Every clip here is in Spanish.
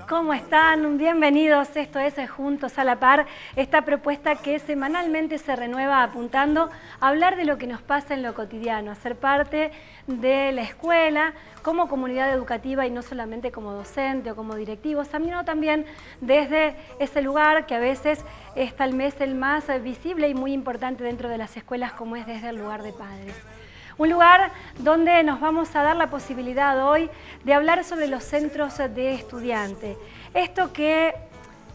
¿Cómo están? Bienvenidos. Esto es Juntos a la Par, esta propuesta que semanalmente se renueva apuntando a hablar de lo que nos pasa en lo cotidiano, a ser parte de la escuela como comunidad educativa y no solamente como docente o como directivo, sino también desde ese lugar que a veces es tal vez el más visible y muy importante dentro de las escuelas, como es desde el lugar de padres. Un lugar donde nos vamos a dar la posibilidad hoy de hablar sobre los centros de estudiantes. Esto que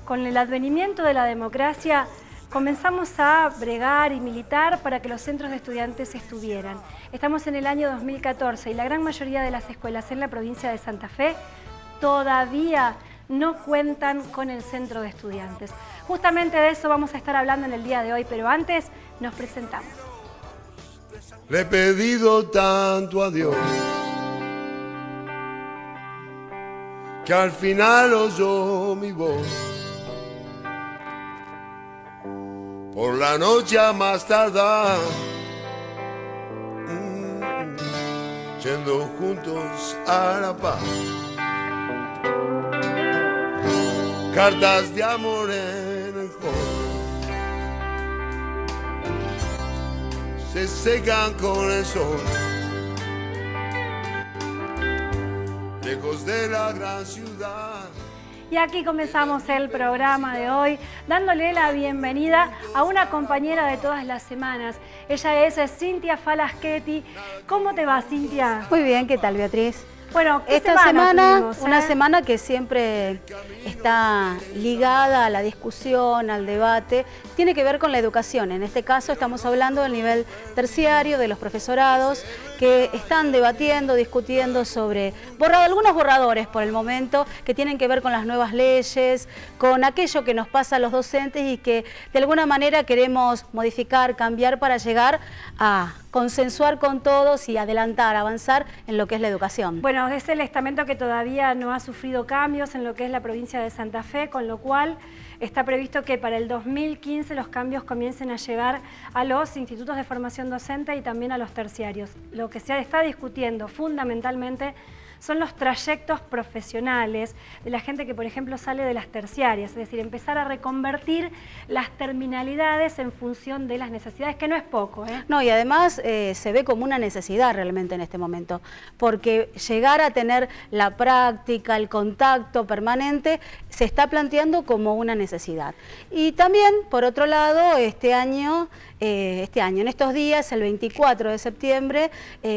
con el advenimiento de la democracia comenzamos a bregar y militar para que los centros de estudiantes estuvieran. Estamos en el año 2014 y la gran mayoría de las escuelas en la provincia de Santa Fe todavía no cuentan con el centro de estudiantes. Justamente de eso vamos a estar hablando en el día de hoy, pero antes nos presentamos. Le he pedido tanto a Dios que al final oyó mi voz. Por la noche a más tardar, yendo juntos a la paz. Cartas de amor en el hall se secan con el sol, lejos de la gran ciudad. Y aquí comenzamos el programa de hoy dándole la bienvenida a una compañera de todas las semanas. Ella es Cintia Falaschetti. ¿Cómo te va, Cintia? Muy bien, ¿qué tal, Beatriz? Bueno, esta semana tuvimos, una semana que siempre está ligada a la discusión, al debate, tiene que ver con la educación. En este caso estamos hablando del nivel terciario, de los profesorados que están debatiendo, discutiendo sobre algunos borradores por el momento que tienen que ver con las nuevas leyes, con aquello que nos pasa a los docentes y que de alguna manera queremos modificar, cambiar para llegar a consensuar con todos y adelantar, avanzar en lo que es la educación. Bueno, es el estamento que todavía no ha sufrido cambios en lo que es la provincia de Santa Fe, con lo cual está previsto que para el 2015 los cambios comiencen a llegar a los institutos de formación docente y también a los terciarios. Lo que se está discutiendo fundamentalmente son los trayectos profesionales de la gente que, por ejemplo, sale de las terciarias, es decir, empezar a reconvertir las terminalidades en función de las necesidades, que no es poco, ¿eh? No, y además se ve como una necesidad realmente en este momento, porque llegar a tener la práctica, el contacto permanente, se está planteando como una necesidad. Y también, por otro lado, en estos días, el 24 de septiembre,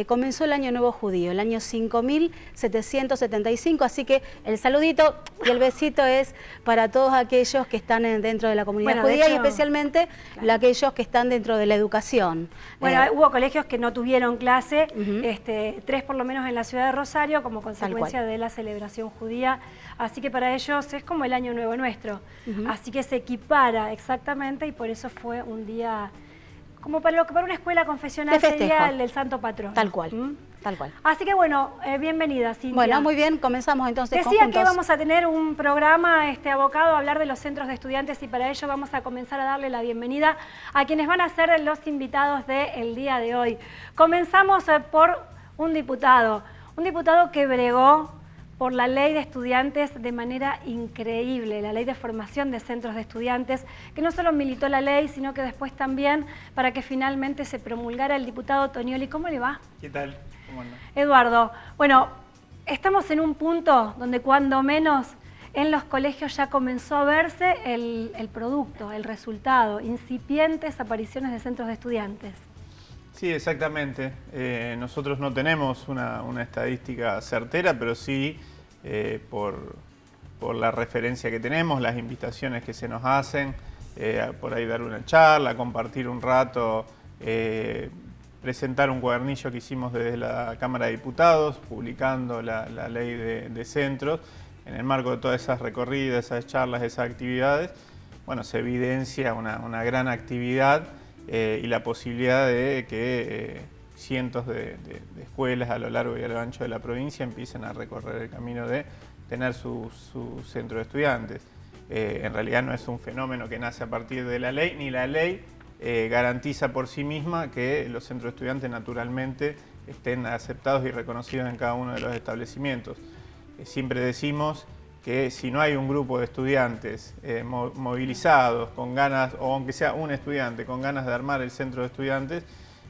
comenzó el Año Nuevo Judío, el año 5775, así que el saludito y el besito es para todos aquellos que están dentro de la comunidad judía, y especialmente aquellos que están dentro de la educación. Bueno, hubo colegios que no tuvieron clase, 3 por lo menos en la ciudad de Rosario, como consecuencia de la celebración judía, así que para ellos es como el Año Nuevo nuestro, así que se equipara exactamente y por eso fue un día como para lo que para una escuela confesional sería el del Santo Patrón. Tal cual, tal cual. Así que bueno, bienvenida, Cintia. Bueno, muy bien, comenzamos entonces. Decía que vamos a tener un programa abocado a hablar de los centros de estudiantes y para ello vamos a comenzar a darle la bienvenida a quienes van a ser los invitados del día de hoy. Comenzamos por un diputado que bregó por la ley de estudiantes de manera increíble, la ley de formación de centros de estudiantes, que no solo militó la ley, sino que después también para que finalmente se promulgara el diputado Tonioli. ¿Cómo le va? ¿Qué tal? ¿Cómo anda? Eduardo, bueno, estamos en un punto donde cuando menos en los colegios ya comenzó a verse el producto, el resultado, incipientes apariciones de centros de estudiantes. Sí, exactamente. Nosotros no tenemos una estadística certera, pero sí por la referencia que tenemos, las invitaciones que se nos hacen, por ahí dar una charla, compartir un rato, presentar un cuadernillo que hicimos desde la Cámara de Diputados, publicando la ley de centros. En el marco de todas esas recorridas, esas charlas, esas actividades, bueno, se evidencia una gran actividad y la posibilidad de que cientos de escuelas a lo largo y a lo ancho de la provincia empiecen a recorrer el camino de tener su centro de estudiantes. En realidad no es un fenómeno que nace a partir de la ley, ni la ley garantiza por sí misma que los centros de estudiantes naturalmente estén aceptados y reconocidos en cada uno de los establecimientos. Siempre decimos que si no hay un grupo de estudiantes movilizados, con ganas, o aunque sea un estudiante, con ganas de armar el centro de estudiantes,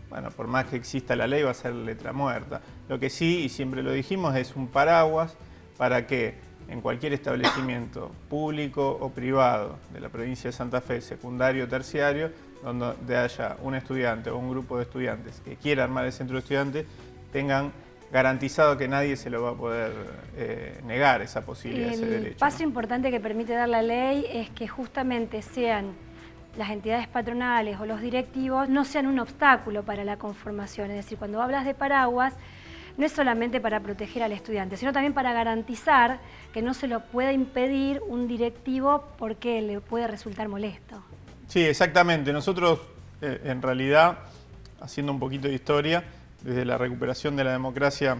bueno, por más que exista la ley va a ser letra muerta. Lo que sí, y siempre lo dijimos, es un paraguas para que en cualquier establecimiento público o privado de la provincia de Santa Fe, secundario o terciario, donde haya un estudiante o un grupo de estudiantes que quiera armar el centro de estudiantes, tengan garantizado que nadie se lo va a poder negar esa posibilidad, ese derecho. El paso importante que permite dar la ley es que justamente sean las entidades patronales o los directivos no sean un obstáculo para la conformación. Es decir, cuando hablas de paraguas, no es solamente para proteger al estudiante, sino también para garantizar que no se lo pueda impedir un directivo porque le puede resultar molesto. Sí, exactamente. Nosotros, en realidad, haciendo un poquito de historia, desde la recuperación de la democracia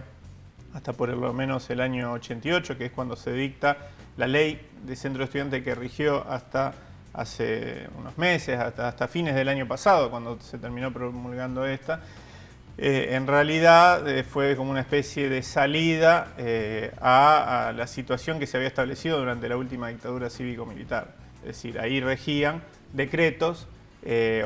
hasta por lo menos el año 88, que es cuando se dicta la ley de centro de estudiantes que rigió hasta hace unos meses, hasta fines del año pasado, cuando se terminó promulgando esta, en realidad fue como una especie de salida a la situación que se había establecido durante la última dictadura cívico-militar. Es decir, ahí regían decretos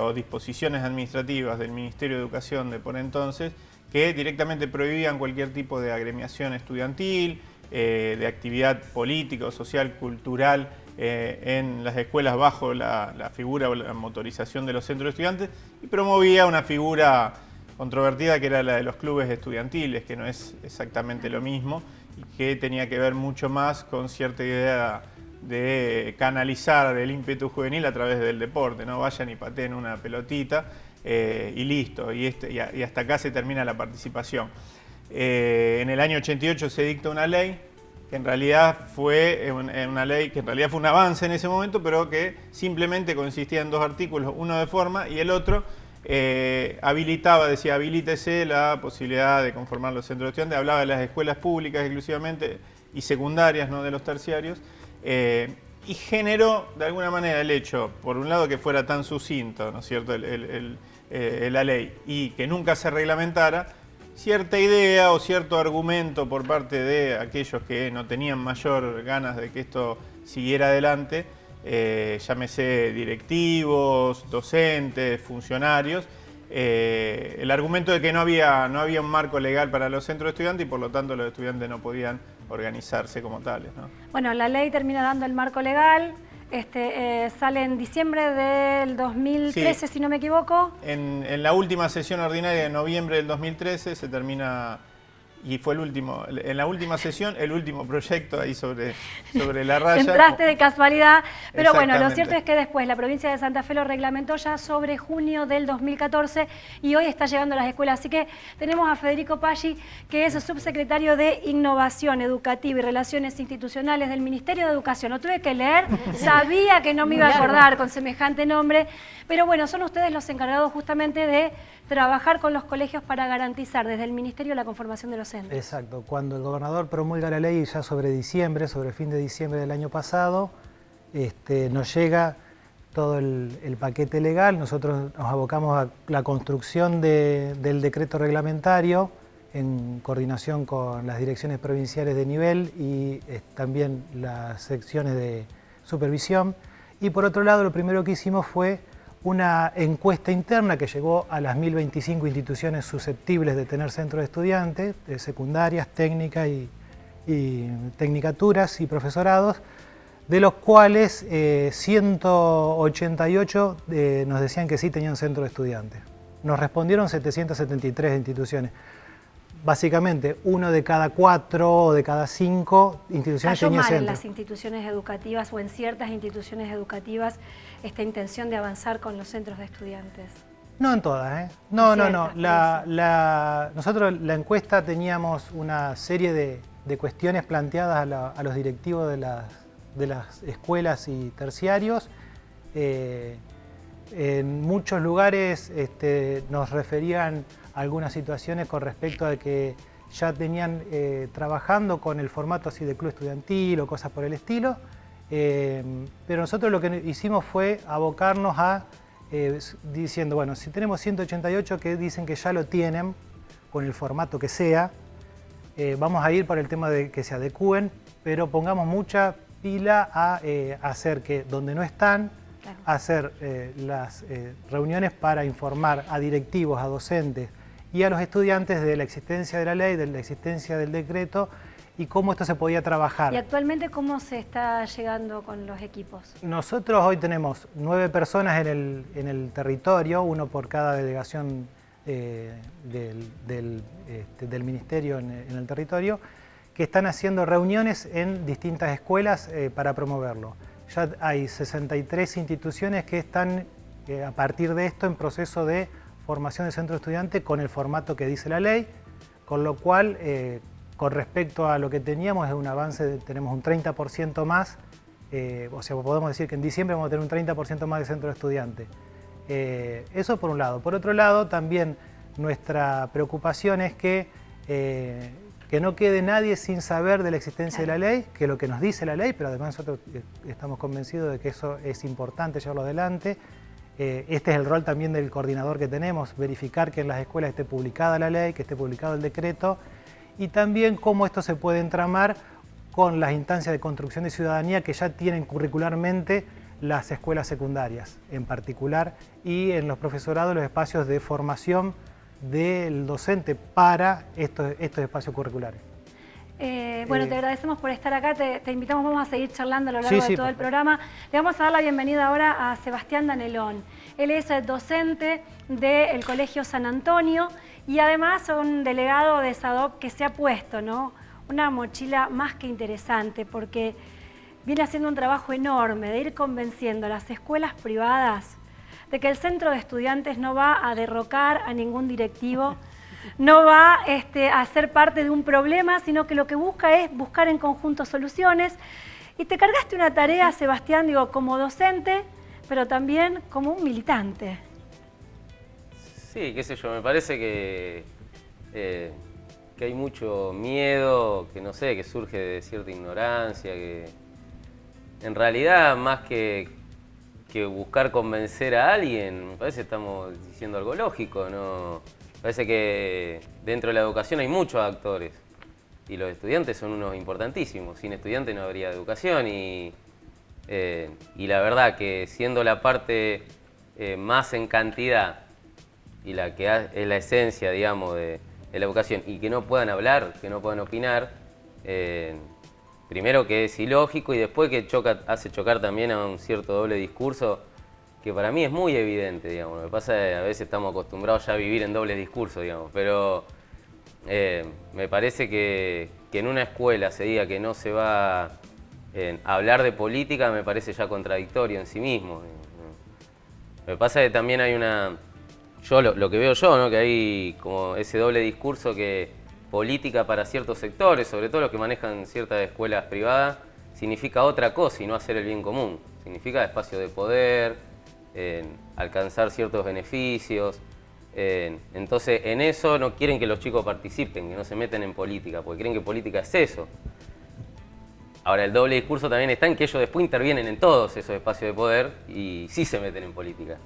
o disposiciones administrativas del Ministerio de Educación de por entonces que directamente prohibían cualquier tipo de agremiación estudiantil, de actividad política o social, cultural, en las escuelas bajo la figura o la motorización de los centros de estudiantes, y promovía una figura controvertida que era la de los clubes estudiantiles, que no es exactamente lo mismo y que tenía que ver mucho más con cierta idea de canalizar el ímpetu juvenil a través del deporte, ¿no? Vayan y pateen una pelotita y listo, y hasta acá se termina la participación. En el año 88 se dicta una ley que en realidad fue una ley que en realidad fue un avance en ese momento, pero que simplemente consistía en dos artículos, uno de forma y el otro habilitaba, decía, habilítese la posibilidad de conformar los centros de estudiantes, hablaba de las escuelas públicas exclusivamente y secundarias, no de los terciarios, y generó de alguna manera el hecho, por un lado, que fuera tan sucinto, ¿no es cierto?, la ley, y que nunca se reglamentara, cierta idea o cierto argumento por parte de aquellos que no tenían mayor ganas de que esto siguiera adelante, llámese directivos, docentes, funcionarios, el argumento de que no había un marco legal para los centros de estudiantes y por lo tanto los estudiantes no podían organizarse como tales, ¿no? Bueno, la ley termina dando el marco legal, sale en diciembre del 2013, sí, si no me equivoco. En la última sesión ordinaria de noviembre del 2013 se termina, y fue en la última sesión, el último proyecto ahí sobre la raya. Entraste de casualidad, pero bueno, lo cierto es que después la provincia de Santa Fe lo reglamentó ya sobre junio del 2014 y hoy está llegando a las escuelas. Así que tenemos a Federico Paggi, que es el subsecretario de Innovación Educativa y Relaciones Institucionales del Ministerio de Educación. Lo tuve que leer, sabía que no me iba a acordar con semejante nombre, pero bueno, son ustedes los encargados justamente de trabajar con los colegios para garantizar desde el Ministerio la conformación de los centros. Exacto. Cuando el gobernador promulga la ley ya sobre fin de diciembre del año pasado, nos llega todo el paquete legal. Nosotros nos abocamos a la construcción del decreto reglamentario en coordinación con las direcciones provinciales de nivel y también las secciones de supervisión. Y por otro lado, lo primero que hicimos fue una encuesta interna que llegó a las 1025 instituciones susceptibles de tener centros de estudiantes, de secundarias, técnicas y tecnicaturas y profesorados, de los cuales 188 nos decían que sí tenían centro de estudiantes. Nos respondieron 773 instituciones. Básicamente, 1 de cada 4 o de cada 5 instituciones tenía centro. En las instituciones educativas o en ciertas instituciones educativas esta intención de avanzar con los centros de estudiantes. No en todas, ¿eh? No. Nosotros la encuesta teníamos una serie de cuestiones planteadas a los directivos de las escuelas y terciarios. En muchos lugares nos referían a algunas situaciones con respecto a que ya tenían trabajando con el formato así de club estudiantil o cosas por el estilo, pero nosotros lo que hicimos fue abocarnos a diciendo, bueno, si tenemos 188 que dicen que ya lo tienen con el formato que sea, vamos a ir por el tema de que se adecúen, pero pongamos mucha pila a hacer que donde no están, Claro. hacer las reuniones para informar a directivos, a docentes y a los estudiantes de la existencia de la ley, de la existencia del decreto y cómo esto se podía trabajar. ¿Y actualmente cómo se está llegando con los equipos? Nosotros hoy tenemos 9 personas en el territorio, uno por cada delegación del ministerio en el territorio, que están haciendo reuniones en distintas escuelas para promoverlo. Ya hay 63 instituciones que están a partir de esto en proceso de formación de centro estudiante con el formato que dice la ley, con lo cual con respecto a lo que teníamos es un avance, tenemos un 30% más, o sea, podemos decir que en diciembre vamos a tener un 30% más de centro estudiante. Eso por un lado. Por otro lado, también nuestra preocupación es que no quede nadie sin saber de la existencia de la ley, que es lo que nos dice la ley, pero además nosotros estamos convencidos de que eso es importante llevarlo adelante. Este es el rol también del coordinador que tenemos, verificar que en las escuelas esté publicada la ley, que esté publicado el decreto, y también cómo esto se puede entramar con las instancias de construcción de ciudadanía que ya tienen curricularmente las escuelas secundarias en particular, y en los profesorados los espacios de formación del docente para estos espacios curriculares. Bueno, te agradecemos por estar acá, te invitamos, vamos a seguir charlando a lo largo de todo el programa. Le vamos a dar la bienvenida ahora a Sebastián Danelón. Él es docente del Colegio San Antonio y además un delegado de SADOP que se ha puesto, ¿no?, una mochila más que interesante, porque viene haciendo un trabajo enorme de ir convenciendo a las escuelas privadas de que el centro de estudiantes no va a derrocar a ningún directivo, no va a ser parte de un problema, sino que lo que busca es buscar en conjunto soluciones. Y te cargaste una tarea, Sebastián, digo, como docente, pero también como un militante. Sí, qué sé yo, me parece que hay mucho miedo, que no sé, que surge de cierta ignorancia, que en realidad más que buscar convencer a alguien, me parece que estamos diciendo algo lógico, ¿no? Me parece que dentro de la educación hay muchos actores y los estudiantes son unos importantísimos. Sin estudiantes no habría educación y la verdad que siendo la parte más en cantidad y la que es la esencia, digamos, de la educación y que no puedan hablar, que no puedan opinar, primero que es ilógico y después que hace chocar también a un cierto doble discurso que para mí es muy evidente, digamos. Lo que pasa es que a veces estamos acostumbrados ya a vivir en doble discurso, digamos, pero me parece que en una escuela se diga que no se va a hablar de política me parece ya contradictorio en sí mismo. Me pasa que también hay lo que veo yo, ¿no?, que hay como ese doble discurso que política para ciertos sectores, sobre todo los que manejan ciertas escuelas privadas, significa otra cosa y no hacer el bien común. Significa espacio de poder, alcanzar ciertos beneficios. Entonces, en eso no quieren que los chicos participen, que no se metan en política, porque creen que política es eso. Ahora, el doble discurso también está en que ellos después intervienen en todos esos espacios de poder y sí se meten en política.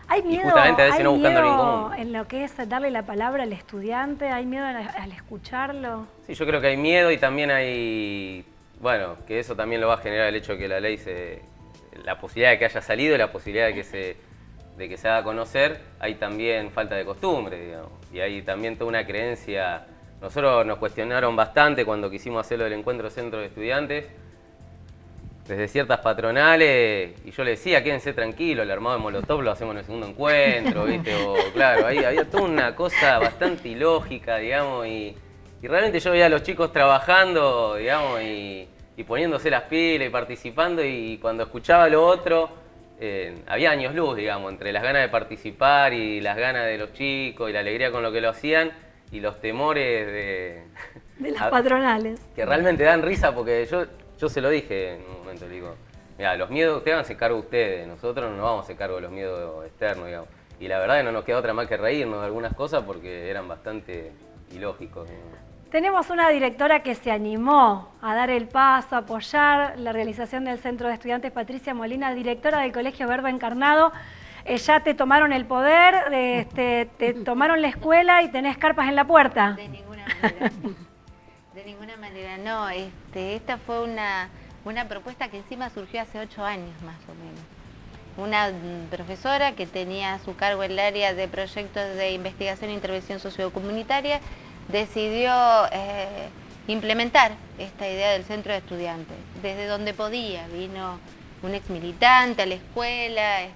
¿Hay miedo, y justamente a veces no buscando el bien común. En lo que es darle la palabra al estudiante? ¿Hay miedo al escucharlo? Sí, yo creo que hay miedo y también hay, bueno, que eso también lo va a generar el hecho de que la ley la posibilidad de que haya salido y la posibilidad de que se haga conocer, hay también falta de costumbre, digamos, y hay también toda una creencia. Nosotros nos cuestionaron bastante cuando quisimos hacerlo del encuentro centro de estudiantes, desde ciertas patronales, y yo le decía, quédense tranquilos, el armado de Molotov lo hacemos en el segundo encuentro, ¿viste? O, claro, ahí había toda una cosa bastante ilógica, digamos, y realmente yo veía a los chicos trabajando, digamos, y poniéndose las pilas y participando, y cuando escuchaba lo otro, había años luz, digamos, entre las ganas de participar y las ganas de los chicos y la alegría con lo que lo hacían, y los temores de las patronales. Que realmente dan risa porque yo se lo dije en un momento, le digo, mira, los miedos, ustedes háganse cargo ustedes, nosotros no nos vamos a hacer cargo de los miedos externos, digamos. Y la verdad que no nos queda otra más que reírnos de algunas cosas porque eran bastante ilógicos, digamos. Tenemos una directora que se animó a dar el paso, a apoyar la realización del Centro de Estudiantes, Patricia Molina, directora del Colegio Verbo Encarnado. Ya te tomaron el poder, te tomaron la escuela y tenés carpas en la puerta. De ninguna manera. De ninguna manera, no. Esta fue una una propuesta que encima surgió hace 8 años más o menos. Una profesora que tenía a su cargo el área de proyectos de investigación e intervención sociocomunitaria decidió implementar esta idea del centro de estudiantes. Desde donde podía, vino un ex militante a la escuela,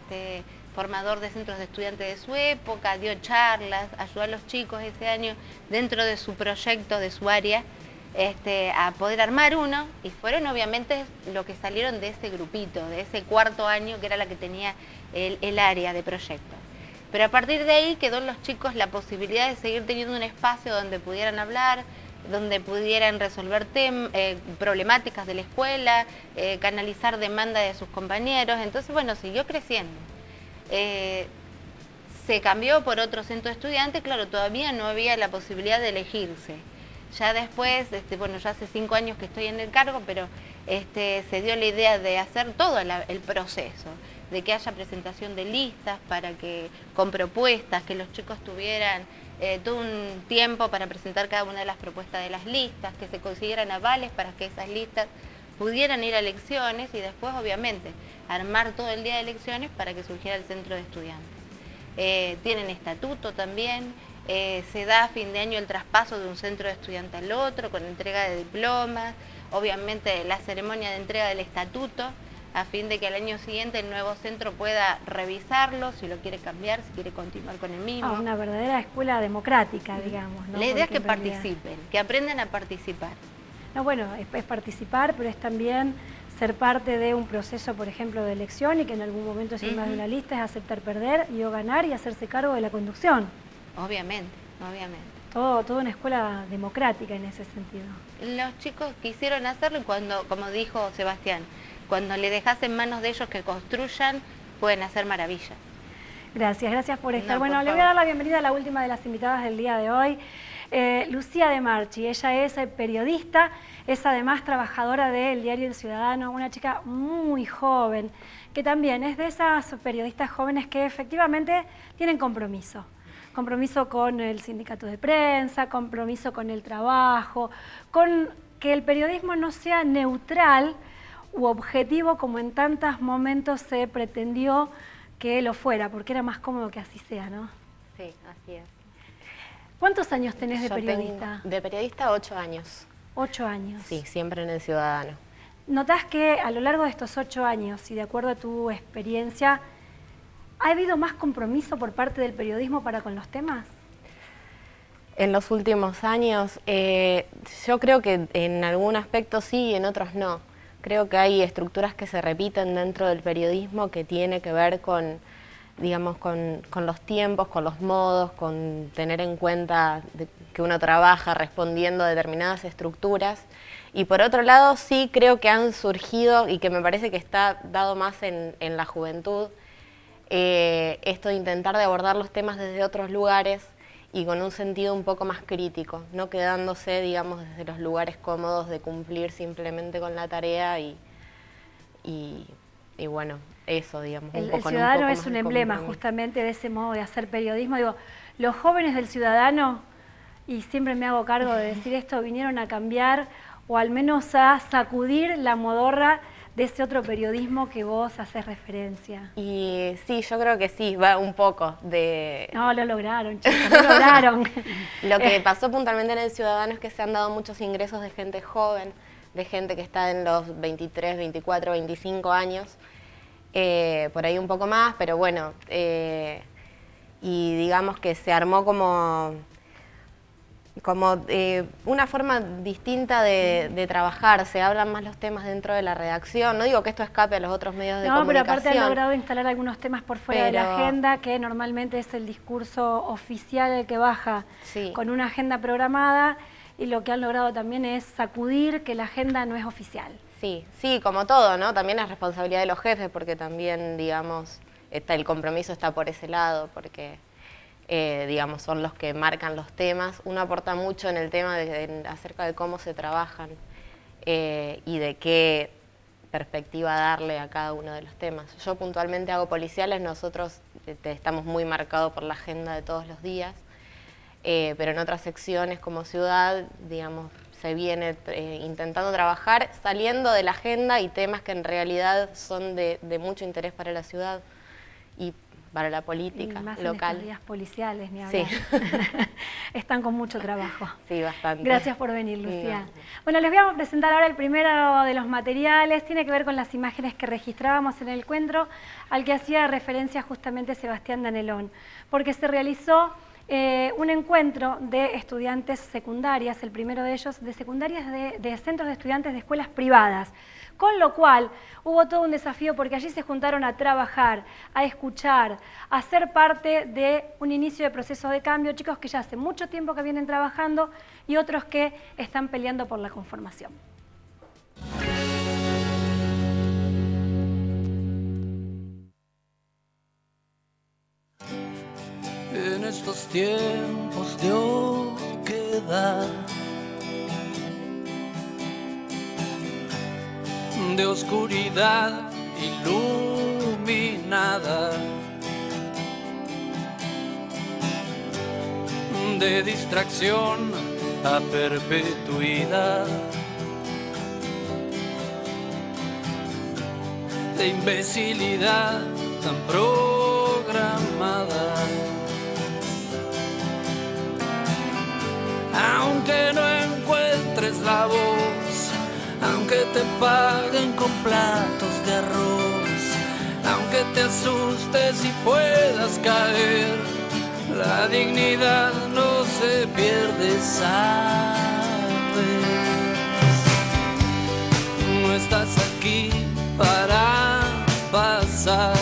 formador de centros de estudiantes de su época, dio charlas, ayudó a los chicos ese año dentro de su proyecto, de su área, a poder armar uno, y fueron obviamente lo que salieron de ese grupito, de ese cuarto año que era la que tenía el área de proyectos. Pero a partir de ahí quedó en los chicos la posibilidad de seguir teniendo un espacio donde pudieran hablar, donde pudieran resolver problemáticas de la escuela, canalizar demanda de sus compañeros. Entonces, bueno, siguió creciendo. Se cambió por otro centro de estudiantes, claro, todavía no había la posibilidad de elegirse. Ya después, bueno, ya hace 5 años que estoy en el cargo, pero se dio la idea de hacer todo el proceso, de que haya presentación de listas con propuestas, que los chicos tuvieran todo un tiempo para presentar cada una de las propuestas de las listas, que se consiguieran avales para que esas listas pudieran ir a elecciones y después, obviamente, armar todo el día de elecciones para que surgiera el centro de estudiantes. Tienen estatuto también. Se da a fin de año el traspaso de un centro de estudiante al otro, con entrega de diplomas, obviamente la ceremonia de entrega del estatuto, a fin de que al año siguiente el nuevo centro pueda revisarlo, si lo quiere cambiar, si quiere continuar con el mismo. Una verdadera escuela democrática, digamos, ¿no? La idea es que Porque en realidad... participen, que aprendan a participar. No, bueno, es participar, pero es también ser parte de un proceso, por ejemplo, de elección, y que en algún momento es ir más de una lista, es aceptar perder y o ganar y hacerse cargo de la conducción. Obviamente, obviamente. Toda una escuela democrática en ese sentido. Los chicos quisieron hacerlo y cuando, como dijo Sebastián, cuando le dejas en manos de ellos que construyan, pueden hacer maravillas. Gracias por estar. No, bueno, por le voy a dar la bienvenida a la última de las invitadas del día de hoy, Lucía De Marchi. Ella es periodista, es además trabajadora del diario El Ciudadano, una chica muy joven, que también es de esas periodistas jóvenes que efectivamente tienen compromiso. Compromiso con el sindicato de prensa, compromiso con el trabajo, con que el periodismo no sea neutral u objetivo como en tantos momentos se pretendió que lo fuera, porque era más cómodo que así sea, ¿no? Sí, así es. ¿Cuántos años tenés de Yo periodista? tengo de periodista 8 años. 8 años. Sí, siempre en El Ciudadano. ¿Notás que a lo largo de estos 8 años, y de acuerdo a tu experiencia, ¿ha habido más compromiso por parte del periodismo para con los temas? En los últimos años, yo creo que en algún aspecto sí y en otros no. Creo que hay estructuras que se repiten dentro del periodismo que tiene que ver con, digamos, con los tiempos, con los modos, con tener en cuenta que uno trabaja respondiendo a determinadas estructuras. Y por otro lado, sí creo que han surgido, y que me parece que está dado más en la juventud, esto de intentar de abordar los temas desde otros lugares y con un sentido un poco más crítico, no quedándose, digamos, desde los lugares cómodos de cumplir simplemente con la tarea y bueno, eso, digamos. El Ciudadano es un emblema justamente de ese modo de hacer periodismo. Digo, los jóvenes del Ciudadano, y siempre me hago cargo de decir esto, vinieron a cambiar o al menos a sacudir la modorra de ese otro periodismo que vos haces referencia. Y sí, yo creo que sí, va un poco de... No, lo lograron, chicos, lo lograron. Lo que pasó puntualmente en El Ciudadano es que se han dado muchos ingresos de gente joven, de gente que está en los 23, 24, 25 años, por ahí un poco más, pero bueno, y digamos que se armó como una forma distinta de trabajar, se hablan más los temas dentro de la redacción, no digo que esto escape a los otros medios de comunicación. No, pero aparte han logrado instalar algunos temas por fuera de la agenda, que normalmente es el discurso oficial el que baja con una agenda programada, y lo que han logrado también es sacudir que la agenda no es oficial. Sí, sí, como todo, ¿no? También es responsabilidad de los jefes, porque también, digamos, el compromiso está por ese lado, porque... digamos, son los que marcan los temas. Uno aporta mucho en el tema acerca de cómo se trabajan y de qué perspectiva darle a cada uno de los temas. Yo puntualmente hago policiales, nosotros estamos muy marcados por la agenda de todos los días, pero en otras secciones como ciudad, digamos, se viene intentando trabajar, saliendo de la agenda y temas que en realidad son de mucho interés para la ciudad y para la política y más local. En estos días policiales, ni hablar. Sí. Están con mucho trabajo. Sí, bastante. Gracias por venir, Lucía. Sí. Bueno, les voy a presentar ahora el primero de los materiales. Tiene que ver con las imágenes que registrábamos en el encuentro, al que hacía referencia justamente Sebastián Danelón, porque se realizó un encuentro de estudiantes secundarias, el primero de ellos de secundarias de centros de estudiantes de escuelas privadas, con lo cual hubo todo un desafío porque allí se juntaron a trabajar, a escuchar, a ser parte de un inicio de proceso de cambio, chicos que ya hace mucho tiempo que vienen trabajando y otros que están peleando por la conformación. En estos tiempos de oquedad, de oscuridad iluminada, de distracción a perpetuidad, de imbecilidad tan programada. Aunque no encuentres la voz, aunque te paguen con platos de arroz, aunque te asustes y puedas caer, la dignidad no se pierde, sabes. No estás aquí para pasar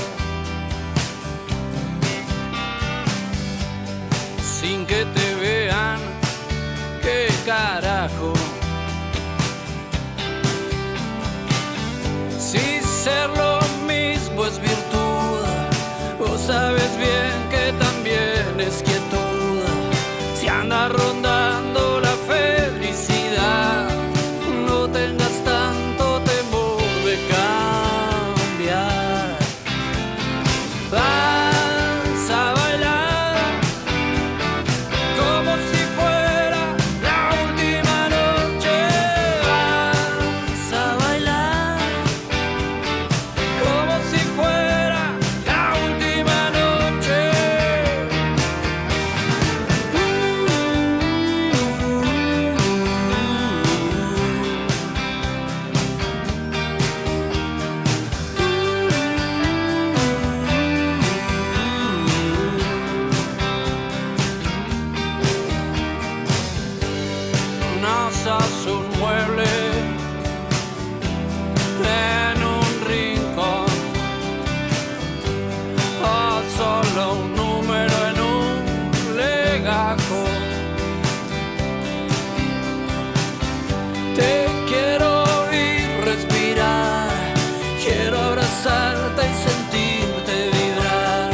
sin que te vean. ¿Qué carajo? Si ser lo mismo es virtud, vos sabes bien que también es quietud. Si anda rondando la felicidad, no tengas tanto temor de cambiar. Vas a bailar como si fuera la última noche. Vas a bailar como si fuera la última noche. No sos un mueble en un rincón, o solo un número en un legajo. Te quiero oír respirar, quiero abrazarte y sentirte vibrar.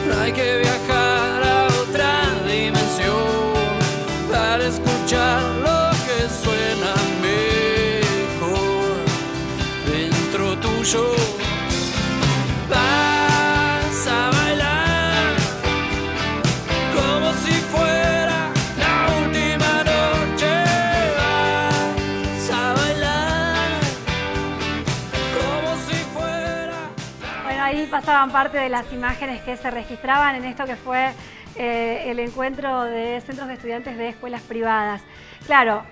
No hay que viajar a otra dimensión para escuchar lo que suena mejor dentro tuyo. Vas a bailar como si fuera la última noche. Vas a bailar como si fuera. Bueno, ahí pasaban parte de las imágenes que se registraban en esto que fue el encuentro de centros de estudiantes de escuelas privadas. Claro,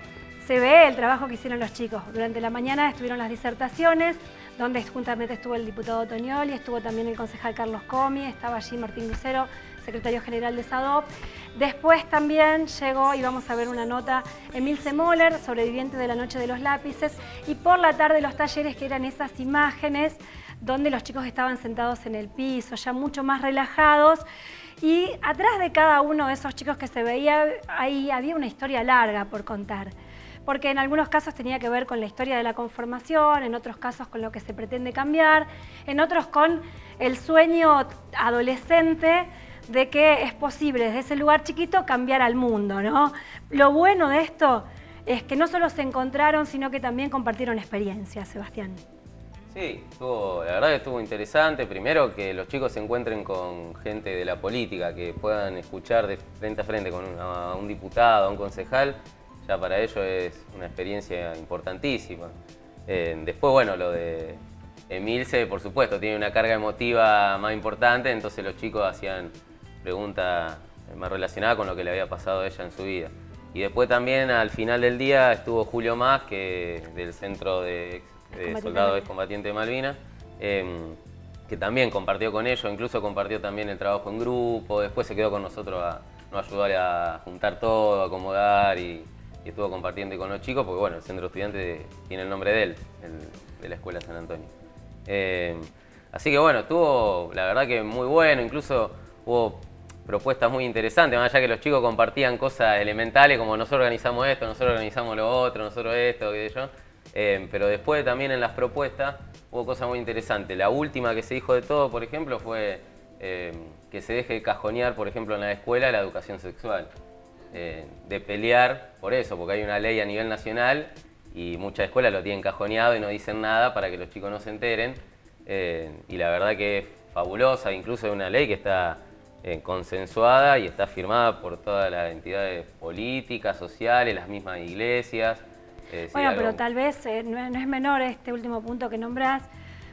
se ve el trabajo que hicieron los chicos. Durante la mañana estuvieron las disertaciones, donde juntamente estuvo el diputado Toñoli, estuvo también el concejal Carlos Comi, estaba allí Martín Lucero, secretario general de SADOP. Después también llegó, y vamos a ver una nota, Emilce Moller, sobreviviente de la Noche de los Lápices, y por la tarde los talleres, que eran esas imágenes donde los chicos estaban sentados en el piso, ya mucho más relajados. Y atrás de cada uno de esos chicos que se veía, ahí había una historia larga por contar. Porque en algunos casos tenía que ver con la historia de la conformación, en otros casos con lo que se pretende cambiar, en otros con el sueño adolescente de que es posible desde ese lugar chiquito cambiar al mundo, ¿no? Lo bueno de esto es que no solo se encontraron, sino que también compartieron experiencias, Sebastián. Sí, la verdad que estuvo interesante. Primero, que los chicos se encuentren con gente de la política, que puedan escuchar de frente a frente con a un diputado, a un concejal. ya para ellos es una experiencia importantísima. Después, bueno, lo de Emilce, por supuesto, tiene una carga emotiva más importante, entonces los chicos hacían preguntas más relacionadas con lo que le había pasado a ella en su vida. Y después también, al final del día, estuvo Julio Más, que del Centro de Soldados Excombatientes de Malvinas, que también compartió con ellos, incluso compartió también el trabajo en grupo, después se quedó con nosotros nos ayudó a juntar todo, a acomodar y estuvo compartiendo con los chicos, porque bueno, el centro estudiante tiene el nombre de él, de la Escuela San Antonio. Así que bueno, estuvo la verdad que muy bueno, incluso hubo propuestas muy interesantes, más allá que los chicos compartían cosas elementales como nosotros organizamos esto, nosotros organizamos lo otro, nosotros esto, qué sé yo. Pero después también en las propuestas hubo cosas muy interesantes. La última que se dijo de todo, por ejemplo, fue que se deje de cajonear, por ejemplo, en la escuela la educación sexual. De pelear por eso, porque hay una ley a nivel nacional y muchas escuelas lo tienen cajoneado y no dicen nada para que los chicos no se enteren. Y la verdad que es fabulosa, incluso es una ley que está consensuada y está firmada por todas las entidades políticas, sociales, las mismas iglesias. Bueno, pero tal vez no es menor este último punto que nombrás,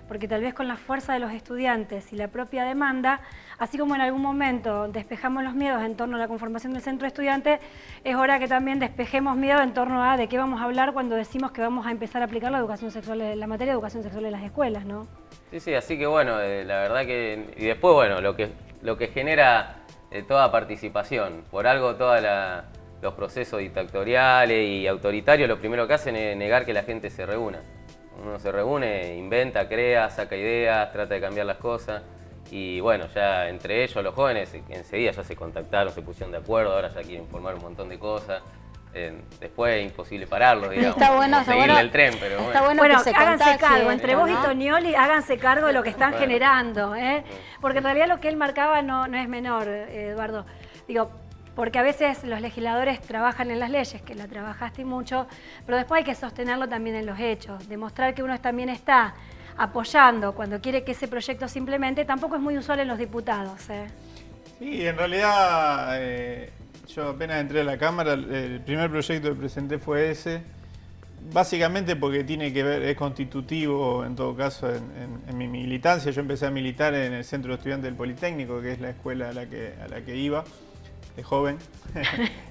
porque tal vez con la fuerza de los estudiantes y la propia demanda, así como en algún momento despejamos los miedos en torno a la conformación del centro estudiante, es hora que también despejemos miedo en torno a de qué vamos a hablar cuando decimos que vamos a empezar a aplicar la educación sexual, la materia de educación sexual en las escuelas, ¿no? Sí, así que bueno, la verdad que... Y después, bueno, lo que genera toda participación, por algo los procesos dictatoriales y autoritarios, lo primero que hacen es negar que la gente se reúna. Uno se reúne, inventa, crea, saca ideas, trata de cambiar las cosas. Y bueno, ya entre ellos, los jóvenes, enseguida ya se contactaron, se pusieron de acuerdo, ahora ya quieren formar un montón de cosas. Después es imposible pararlos, digamos, seguirle el tren, pero bueno. Bueno, háganse cargo, entre vos y Tonioli, háganse cargo de lo que están generando, porque en realidad lo que él marcaba no es menor, Eduardo. Digo, porque a veces los legisladores trabajan en las leyes, que la trabajaste mucho, pero después hay que sostenerlo también en los hechos, demostrar que uno también está apoyando cuando quiere que ese proyecto se implemente, tampoco es muy usual en los diputados. Sí, en realidad yo apenas entré a la Cámara, el primer proyecto que presenté fue ese, básicamente porque tiene que ver, es constitutivo en todo caso en mi militancia. Yo empecé a militar en el Centro de Estudiantes del Politécnico, que es la escuela a la que iba, de joven,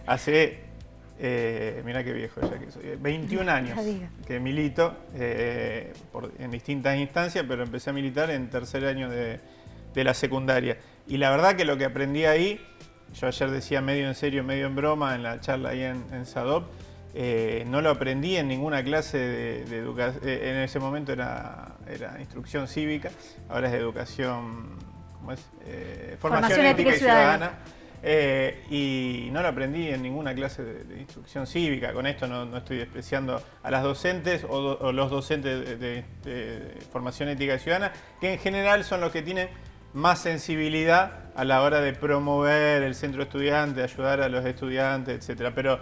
hace, mirá qué viejo ya que soy, 21 años que milito en distintas instancias, pero empecé a militar en tercer año de la secundaria. Y la verdad que lo que aprendí ahí, yo ayer decía medio en serio, medio en broma, en la charla ahí en SADOP, no lo aprendí en ninguna clase de educación, en ese momento era instrucción cívica, ahora es educación, ¿cómo es? Formación ética y ciudadana. Y no lo aprendí en ninguna clase de instrucción cívica. Con esto no estoy despreciando a las docentes o los docentes de formación ética y ciudadana, que en general son los que tienen más sensibilidad a la hora de promover el centro estudiante, ayudar a los estudiantes, etc. Pero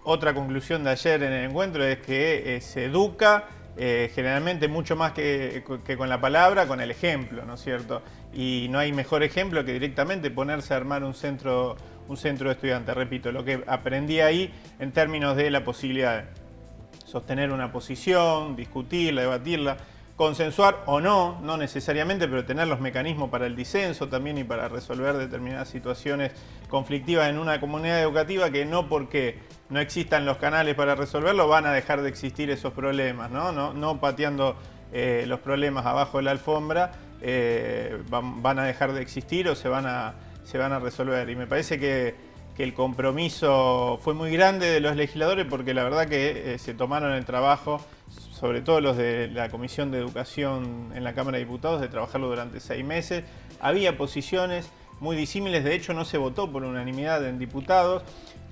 otra conclusión de ayer en el encuentro es que se educa generalmente mucho más que con la palabra, con el ejemplo, ¿no es cierto? Y no hay mejor ejemplo que directamente ponerse a armar un centro de estudiantes. Repito, lo que aprendí ahí en términos de la posibilidad de sostener una posición, discutirla, debatirla, consensuar o no necesariamente, pero tener los mecanismos para el disenso también y para resolver determinadas situaciones conflictivas en una comunidad educativa, que no porque no existan los canales para resolverlo van a dejar de existir esos problemas, no pateando los problemas abajo de la alfombra, van a dejar de existir o se van a resolver. Y me parece que el compromiso fue muy grande de los legisladores, porque la verdad que se tomaron el trabajo, sobre todo los de la Comisión de Educación en la Cámara de Diputados, de trabajarlo durante 6 meses. Había posiciones muy disímiles, de hecho no se votó por unanimidad en diputados.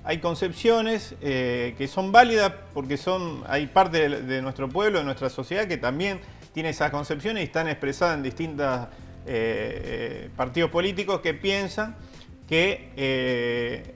Hay concepciones que son válidas porque hay parte de nuestro pueblo, de nuestra sociedad, que también tiene esas concepciones y están expresadas en distintos partidos políticos que piensan que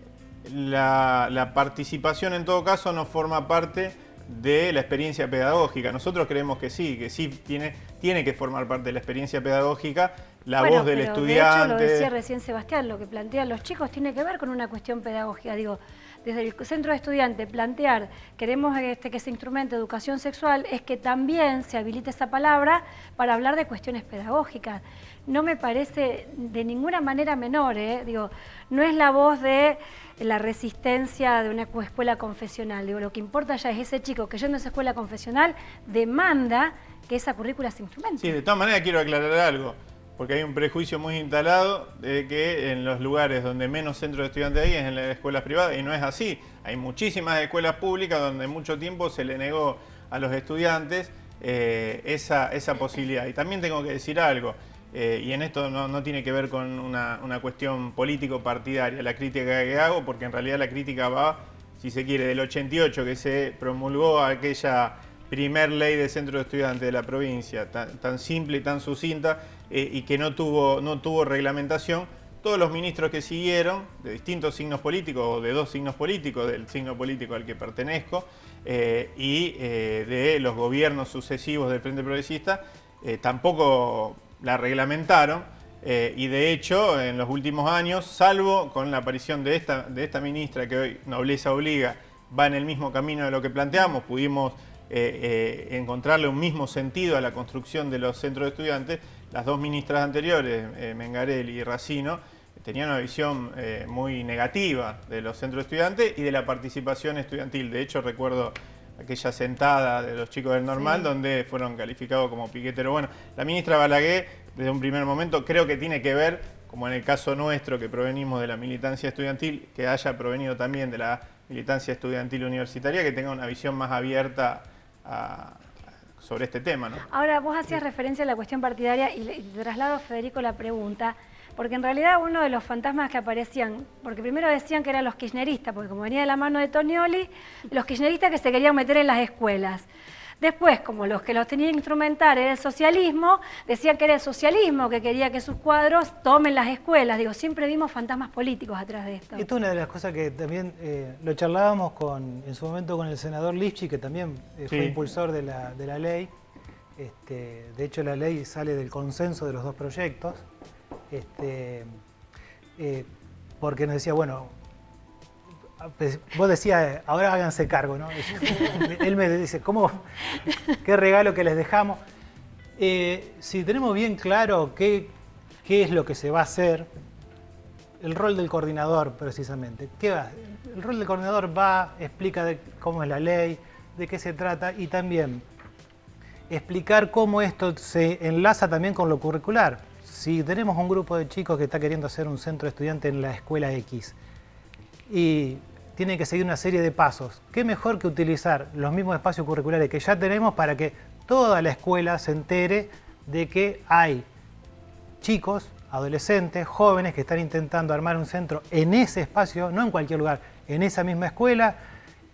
la participación en todo caso no forma parte de la experiencia pedagógica. Nosotros creemos que sí tiene que formar parte de la experiencia pedagógica la voz del estudiante. De hecho, lo decía recién Sebastián, lo que plantean los chicos tiene que ver con una cuestión pedagógica. Digo, desde el centro de estudiantes plantear, queremos que se instrumente educación sexual, es que también se habilite esa palabra para hablar de cuestiones pedagógicas. No me parece de ninguna manera menor, digo, no es la voz de la resistencia de una escuela confesional. Digo, lo que importa ya es ese chico que yendo a esa escuela confesional demanda que esa currícula se instrumente. Sí, de todas maneras quiero aclarar algo, porque hay un prejuicio muy instalado de que en los lugares donde menos centros de estudiantes hay es en las escuelas privadas, y no es así. Hay muchísimas escuelas públicas donde mucho tiempo se le negó a los estudiantes esa posibilidad. Y también tengo que decir algo, y en esto no tiene que ver con una cuestión político-partidaria, la crítica que hago, porque en realidad la crítica va, si se quiere, del 88, que se promulgó aquella primer ley de centro de estudiantes de la provincia, tan simple y tan sucinta, y que no tuvo reglamentación. Todos los ministros que siguieron, de distintos signos políticos, o de dos signos políticos, del signo político al que pertenezco, y de los gobiernos sucesivos del Frente Progresista, tampoco la reglamentaron, y de hecho en los últimos años, salvo con la aparición de esta ministra que hoy, nobleza obliga, va en el mismo camino de lo que planteamos, pudimos encontrarle un mismo sentido a la construcción de los centros de estudiantes. Las dos ministras anteriores, Mengarelli y Racino, tenían una visión muy negativa de los centros de estudiantes y de la participación estudiantil. De hecho, recuerdo aquella sentada de los chicos del Normal, sí, donde fueron calificados como piqueteros. Bueno, la ministra Balaguer, desde un primer momento, creo que tiene que ver, como en el caso nuestro, que provenimos de la militancia estudiantil, que haya provenido también de la militancia estudiantil universitaria, que tenga una visión más abierta sobre este tema, ¿no? Ahora, vos hacías referencia a la cuestión partidaria y le traslado a Federico la pregunta, porque en realidad uno de los fantasmas que aparecían, porque primero decían que eran los kirchneristas, porque como venía de la mano de Tonioli, los kirchneristas que se querían meter en las escuelas. Después, como los que los tenían que instrumentar era el socialismo, decían que era el socialismo que quería que sus cuadros tomen las escuelas. Digo, siempre vimos fantasmas políticos atrás de esto. Esto es una de las cosas que también lo charlábamos en su momento con el senador Lifchi, que también fue impulsor de la ley. De hecho, la ley sale del consenso de los dos proyectos, porque nos decía, bueno, vos decías, ahora háganse cargo, ¿no? Él me dice, ¿qué regalo que les dejamos? Si tenemos bien claro qué es lo que se va a hacer, el rol del coordinador precisamente, el rol del coordinador explica cómo es la ley, de qué se trata, y también explicar cómo esto se enlaza también con lo curricular. Si tenemos un grupo de chicos que está queriendo hacer un centro de estudiantes en la escuela X, y tiene que seguir una serie de pasos, ¿qué mejor que utilizar los mismos espacios curriculares que ya tenemos para que toda la escuela se entere de que hay chicos, adolescentes, jóvenes que están intentando armar un centro en ese espacio, no en cualquier lugar, en esa misma escuela,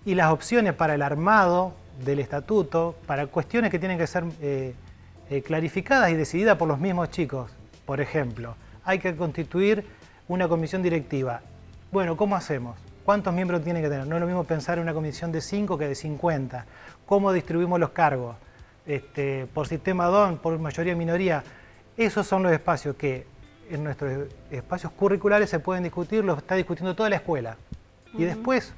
y las opciones para el armado del estatuto, para cuestiones que tienen que ser clarificadas y decididas por los mismos chicos? Por ejemplo, hay que constituir una comisión directiva. Bueno, ¿cómo hacemos? ¿Cuántos miembros tiene que tener? No es lo mismo pensar en una comisión de 5 que de 50. ¿Cómo distribuimos los cargos? Por sistema DON, por mayoría y minoría. Esos son los espacios que en nuestros espacios curriculares se pueden discutir, los está discutiendo toda la escuela. Y después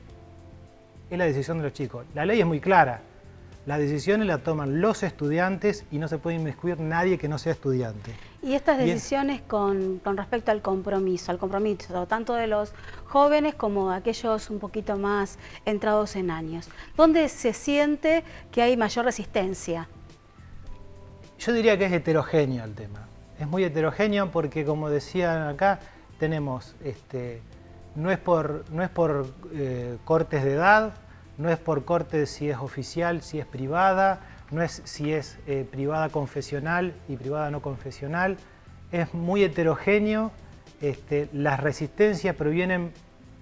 es la decisión de los chicos. La ley es muy clara. Las decisiones las toman los estudiantes y no se puede inmiscuir nadie que no sea estudiante. Y estas decisiones con respecto al compromiso tanto de los jóvenes como de aquellos un poquito más entrados en años, ¿dónde se siente que hay mayor resistencia? Yo diría que es heterogéneo el tema. Es muy heterogéneo porque, como decían acá, tenemos, no es por cortes de edad, no es por corte de si es oficial, si es privada, no es si es privada confesional y privada no confesional. Es muy heterogéneo. Las resistencias provienen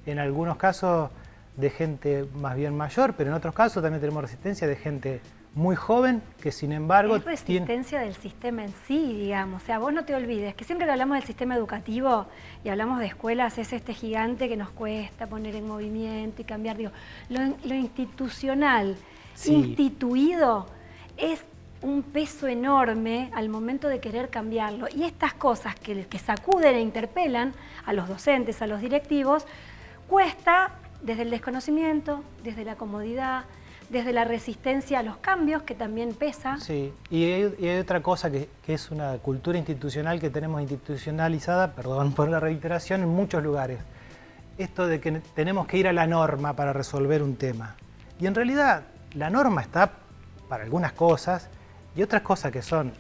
en algunos casos de gente más bien mayor, pero en otros casos también tenemos resistencia de gente muy joven que sin embargo... Es resistencia del sistema en sí, digamos. O sea, vos no te olvides que siempre que hablamos del sistema educativo y hablamos de escuelas es este gigante que nos cuesta poner en movimiento y cambiar. Digo, lo institucional, instituido, es un peso enorme al momento de querer cambiarlo. Y estas cosas que sacuden e interpelan a los docentes, a los directivos, cuesta desde el desconocimiento, desde la comodidad, desde la resistencia a los cambios, que también pesa. Sí, y hay otra cosa que es una cultura institucional que tenemos institucionalizada, perdón por la reiteración, en muchos lugares. Esto de que tenemos que ir a la norma para resolver un tema. Y en realidad la norma está para algunas cosas y otras cosas que son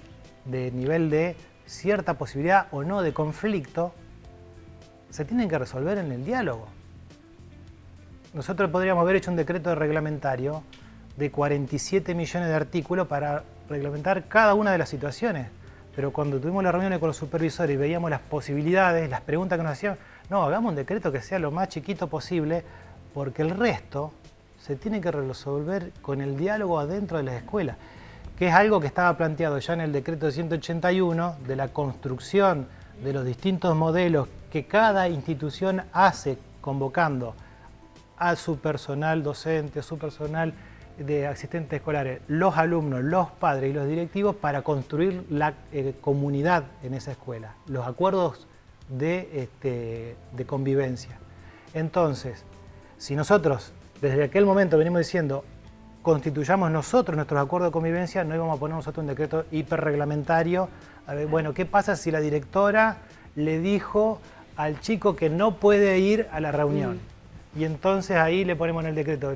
de nivel de cierta posibilidad o no de conflicto, se tienen que resolver en el diálogo. Nosotros podríamos haber hecho un decreto reglamentario de 47 millones de artículos para reglamentar cada una de las situaciones. Pero cuando tuvimos las reuniones con los supervisores y veíamos las posibilidades, las preguntas que nos hacían, no, hagamos un decreto que sea lo más chiquito posible, porque el resto se tiene que resolver con el diálogo adentro de las escuelas, que es algo que estaba planteado ya en el decreto de 181 de la construcción de los distintos modelos que cada institución hace convocando a su personal docente, a su personal de asistentes escolares, los alumnos, los padres y los directivos para construir la comunidad en esa escuela, los acuerdos de convivencia. Entonces, si nosotros desde aquel momento venimos diciendo constituyamos nosotros nuestros acuerdos de convivencia, no íbamos a poner nosotros un decreto hiperreglamentario. A ver, bueno, ¿qué pasa si la directora le dijo al chico que no puede ir a la reunión? Y entonces ahí le ponemos en el decreto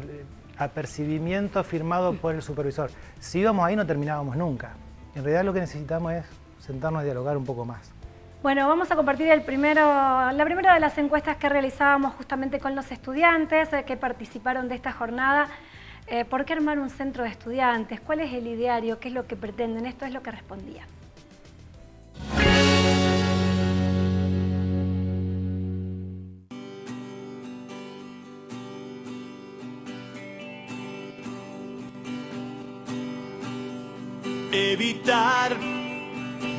apercibimiento firmado por el supervisor. Si íbamos ahí no terminábamos nunca. En realidad lo que necesitamos es sentarnos a dialogar un poco más. Bueno, vamos a compartir la primera de las encuestas que realizábamos justamente con los estudiantes que participaron de esta jornada. ¿Por qué armar un centro de estudiantes? ¿Cuál es el ideario? ¿Qué es lo que pretenden? Esto es lo que respondían. Evitar,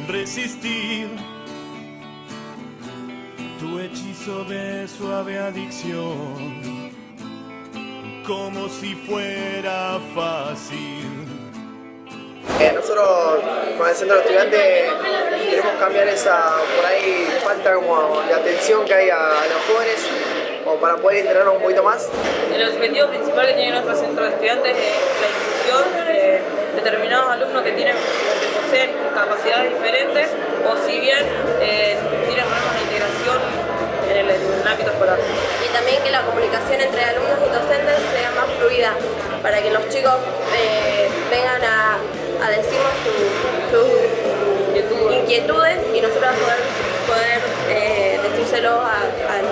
resistir tu hechizo de suave adicción, como si fuera fácil. Nosotros con el centro de estudiantes queremos cambiar esa, por ahí falta como la atención que hay a los jóvenes, o para poder integrarnos un poquito más. El objetivo principal que tiene nuestro centro de estudiantes es la inclusión de determinados alumnos que poseen capacidades diferentes o si bien tienen problemas de integración en el ámbito escolar. Y también que la comunicación entre alumnos y docentes sea más fluida, para que los chicos vengan a decirnos sus inquietudes y nosotros poder decírselo a los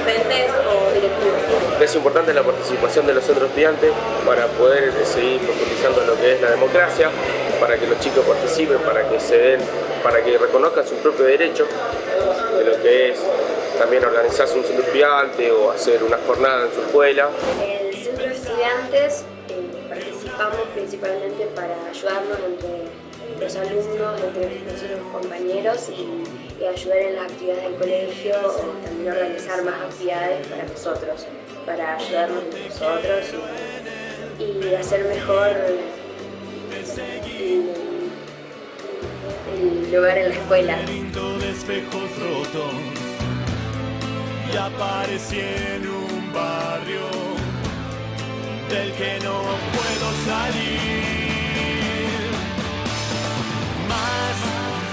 docentes o directivos. Es importante la participación de los centros estudiantes para poder seguir profundizando en lo que es la democracia, para que los chicos participen, para que reconozcan su propio derecho de lo que es también organizarse un centro estudiante o hacer una jornada en su escuela. El centro de estudiantes participamos principalmente para ayudarnos entre los alumnos, entre nosotros compañeros y ayudar en las actividades del colegio, o también organizar más actividades para nosotros, para ayudarnos entre nosotros y hacer mejor el lugar en la escuela. Y aparecí en un barrio del que no puedo salir. Más,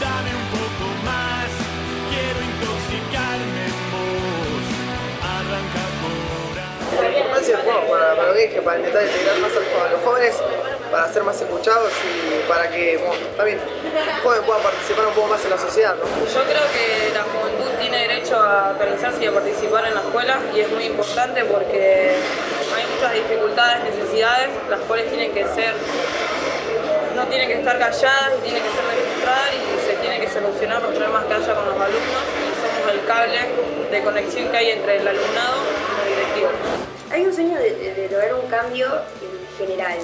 dame un poco más, quiero intoxicarme en vos, arranca por ahí. La importancia del juego para lo que dije, para intentar integrar más a los jóvenes, para ser más escuchados y para que también los jóvenes puedan participar un poco más en la sociedad, ¿no? Yo creo que la juventud tiene derecho a organizarse y a participar en la escuela, y es muy importante porque hay muchas dificultades, necesidades, las cuales no tienen que estar calladas y tienen que ser registradas, y se tienen que solucionar los problemas que haya con los alumnos, y somos el cable de conexión que hay entre el alumnado y los directivos. Hay un sueño de lograr un cambio en general.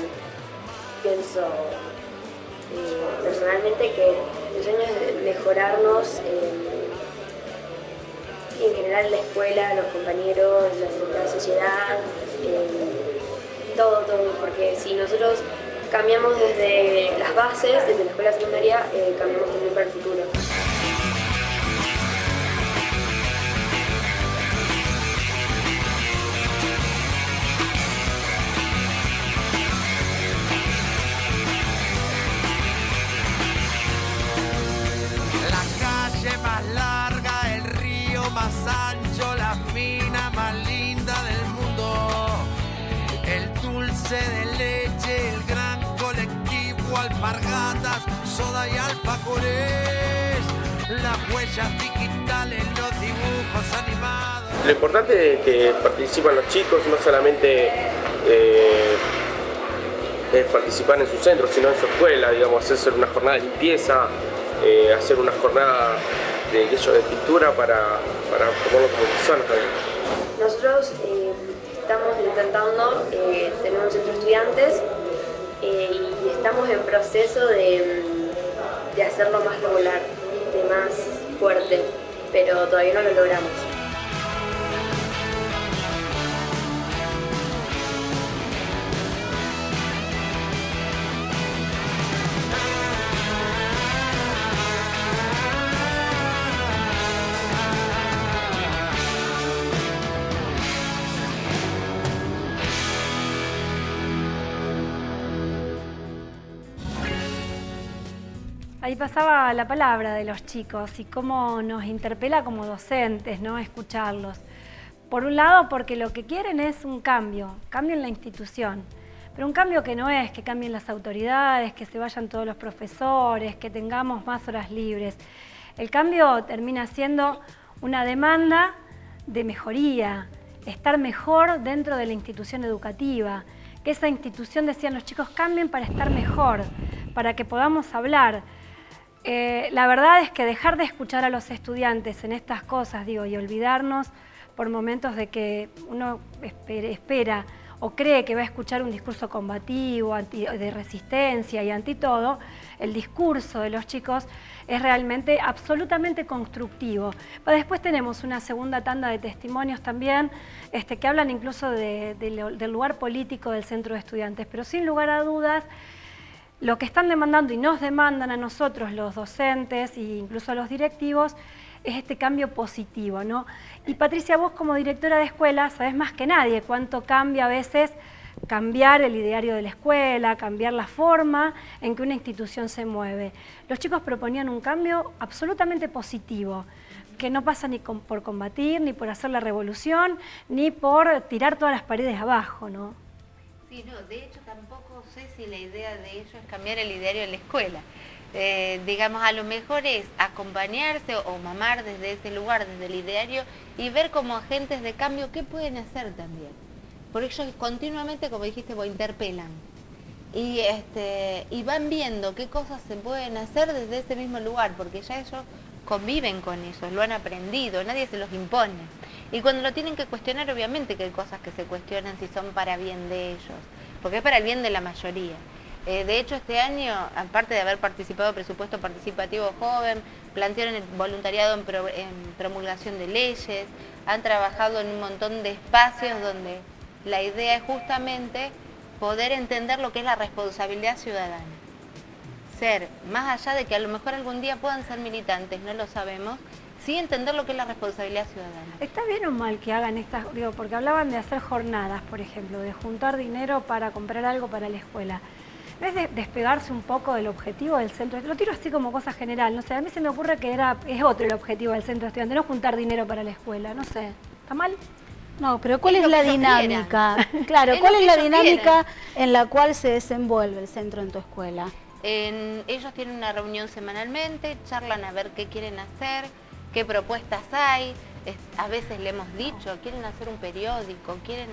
Pienso personalmente que el sueño es mejorarnos en general la escuela, los compañeros, la sociedad, todo, porque si nosotros cambiamos desde las bases, desde la escuela secundaria, cambiamos también para el futuro. dulce de leche, el gran colectivo, alpargatas, soda y alfajores, las huellas digitales, los dibujos animados. Lo importante es que participan los chicos, no solamente es participar en su centro, sino en su escuela, digamos, hacer una jornada de limpieza, hacer una jornada de pintura para formarlo como personas también. Nosotros estamos intentando tener un centro de estudiantes y estamos en proceso de hacerlo más regular, de más fuerte, pero todavía no lo logramos. Ahí pasaba la palabra de los chicos y cómo nos interpela como docentes, ¿no? Escucharlos. Por un lado, porque lo que quieren es un cambio en la institución, pero un cambio que no es que cambien las autoridades, que se vayan todos los profesores, que tengamos más horas libres. El cambio termina siendo una demanda de mejoría, estar mejor dentro de la institución educativa, que esa institución, decían los chicos, cambien para estar mejor, para que podamos hablar. La verdad es que dejar de escuchar a los estudiantes en estas cosas, digo, y olvidarnos por momentos de que uno espera o cree que va a escuchar un discurso combativo, de resistencia y anti todo, el discurso de los chicos es realmente absolutamente constructivo. Después tenemos una segunda tanda de testimonios también que hablan incluso del lugar político del centro de estudiantes, pero sin lugar a dudas, lo que están demandando y nos demandan a nosotros, los docentes e incluso a los directivos, es este cambio positivo, ¿no? Y Patricia, vos como directora de escuela sabés más que nadie cuánto cambia a veces cambiar el ideario de la escuela, cambiar la forma en que una institución se mueve. Los chicos proponían un cambio absolutamente positivo, que no pasa ni por combatir, ni por hacer la revolución, ni por tirar todas las paredes abajo, ¿no? Sí, no, de hecho tampoco sé si la idea de ello es cambiar el ideario en la escuela. Digamos, a lo mejor es acompañarse o mamar desde ese lugar, desde el ideario, y ver como agentes de cambio qué pueden hacer también. Por ellos continuamente, como dijiste vos, interpelan. Y van viendo qué cosas se pueden hacer desde ese mismo lugar, porque ya ellos conviven con eso, lo han aprendido, nadie se los impone. Y cuando lo tienen que cuestionar, obviamente que hay cosas que se cuestionan si son para bien de ellos, porque es para el bien de la mayoría. De hecho, este año, aparte de haber participado en presupuesto participativo joven, plantearon el voluntariado en promulgación de leyes, han trabajado en un montón de espacios donde la idea es justamente poder entender lo que es la responsabilidad ciudadana. Ser, más allá de que a lo mejor algún día puedan ser militantes, no lo sabemos, sí entender lo que es la responsabilidad ciudadana. ¿Está bien o mal que hagan estas, digo, porque hablaban de hacer jornadas, por ejemplo, de juntar dinero para comprar algo para la escuela? ¿No es de despegarse un poco del objetivo del centro? Lo tiro así como cosa general, no sé, a mí se me ocurre que es otro el objetivo del centro estudiante, no juntar dinero para la escuela, no sé, ¿está mal? No, pero ¿cuál es la dinámica? Claro, ¿cuál es la dinámica en la cual se desenvuelve el centro en tu escuela? Ellos tienen una reunión semanalmente, charlan a ver qué quieren hacer, qué propuestas hay. A veces le hemos dicho, quieren hacer un periódico, quieren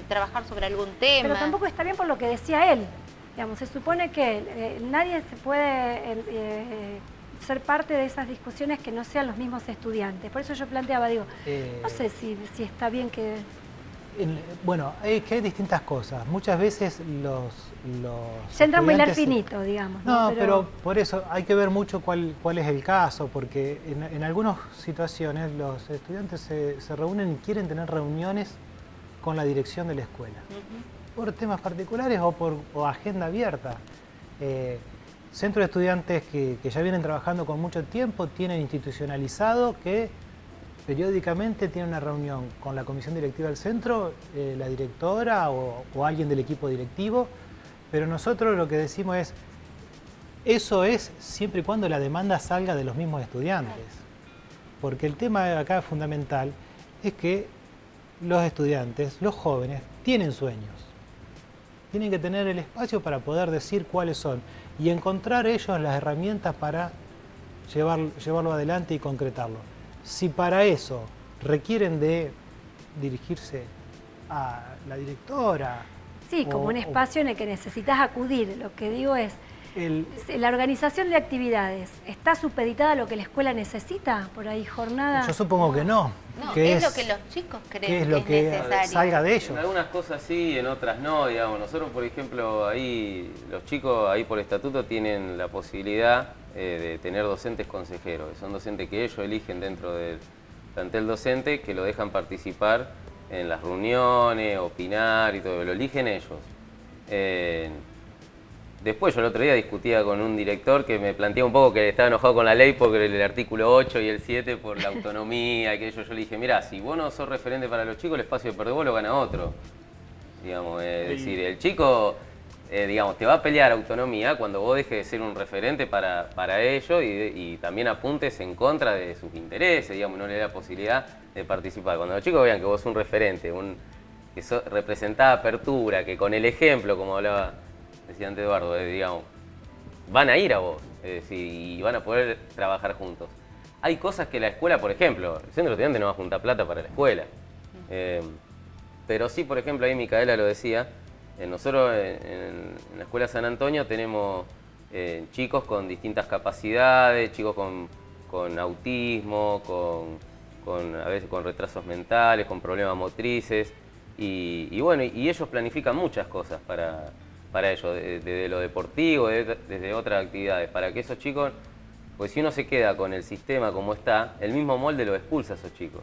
trabajar sobre algún tema. Pero tampoco está bien por lo que decía él. Digamos, se supone que nadie se puede ser parte de esas discusiones que no sean los mismos estudiantes. Por eso yo planteaba, digo, no sé si está bien que... Bueno, hay distintas cosas. Muchas veces los ya entra muy finito, digamos. No, pero por eso hay que ver mucho cuál es el caso, porque en algunas situaciones los estudiantes se reúnen y quieren tener reuniones con la dirección de la escuela, por temas particulares o agenda abierta. Centros de estudiantes que ya vienen trabajando con mucho tiempo tienen institucionalizado que periódicamente tiene una reunión con la comisión directiva del centro, la directora o alguien del equipo directivo, pero nosotros lo que decimos es, eso es siempre y cuando la demanda salga de los mismos estudiantes, porque el tema acá fundamental es que los estudiantes, los jóvenes, tienen sueños. Tienen que tener el espacio para poder decir cuáles son y encontrar ellos las herramientas para llevarlo adelante y concretarlo. Si para eso requieren de dirigirse a la directora... Sí, como un espacio en el que necesitas acudir. Lo que digo es, la organización de actividades, ¿está supeditada a lo que la escuela necesita? Por ahí, jornada... Yo supongo que no. No, que es lo que los chicos creen que es necesario. salga de ellos. En algunas cosas sí, en otras no, digamos. Nosotros, por ejemplo, ahí los chicos, ahí por estatuto, tienen la posibilidad de tener docentes consejeros, que son docentes que ellos eligen dentro del plantel docente, que lo dejan participar en las reuniones, opinar y todo, lo eligen ellos. Después yo el otro día discutía con un director que me planteaba un poco que estaba enojado con la ley porque el artículo 8 y el 7 por la autonomía y que yo le dije, mirá, si vos no sos referente para los chicos, el espacio de Perdevos lo gana otro. Digamos, es decir, el chico, digamos, te va a pelear autonomía cuando vos dejes de ser un referente para ellos y también apuntes en contra de sus intereses, digamos, no le da posibilidad de participar. Cuando los chicos vean que vos sos un referente, que representás apertura, que con el ejemplo, como decía antes Eduardo, digamos, van a ir a vos, es decir, y van a poder trabajar juntos. Hay cosas que la escuela, por ejemplo, el centro estudiante no va a juntar plata para la escuela, pero sí, por ejemplo, ahí Micaela lo decía, nosotros en la Escuela San Antonio tenemos chicos con distintas capacidades, chicos con autismo, a veces con retrasos mentales, con problemas motrices, y bueno, y ellos planifican muchas cosas para ellos, desde lo deportivo, desde otras actividades, para que esos chicos, pues si uno se queda con el sistema como está, el mismo molde lo expulsa a esos chicos.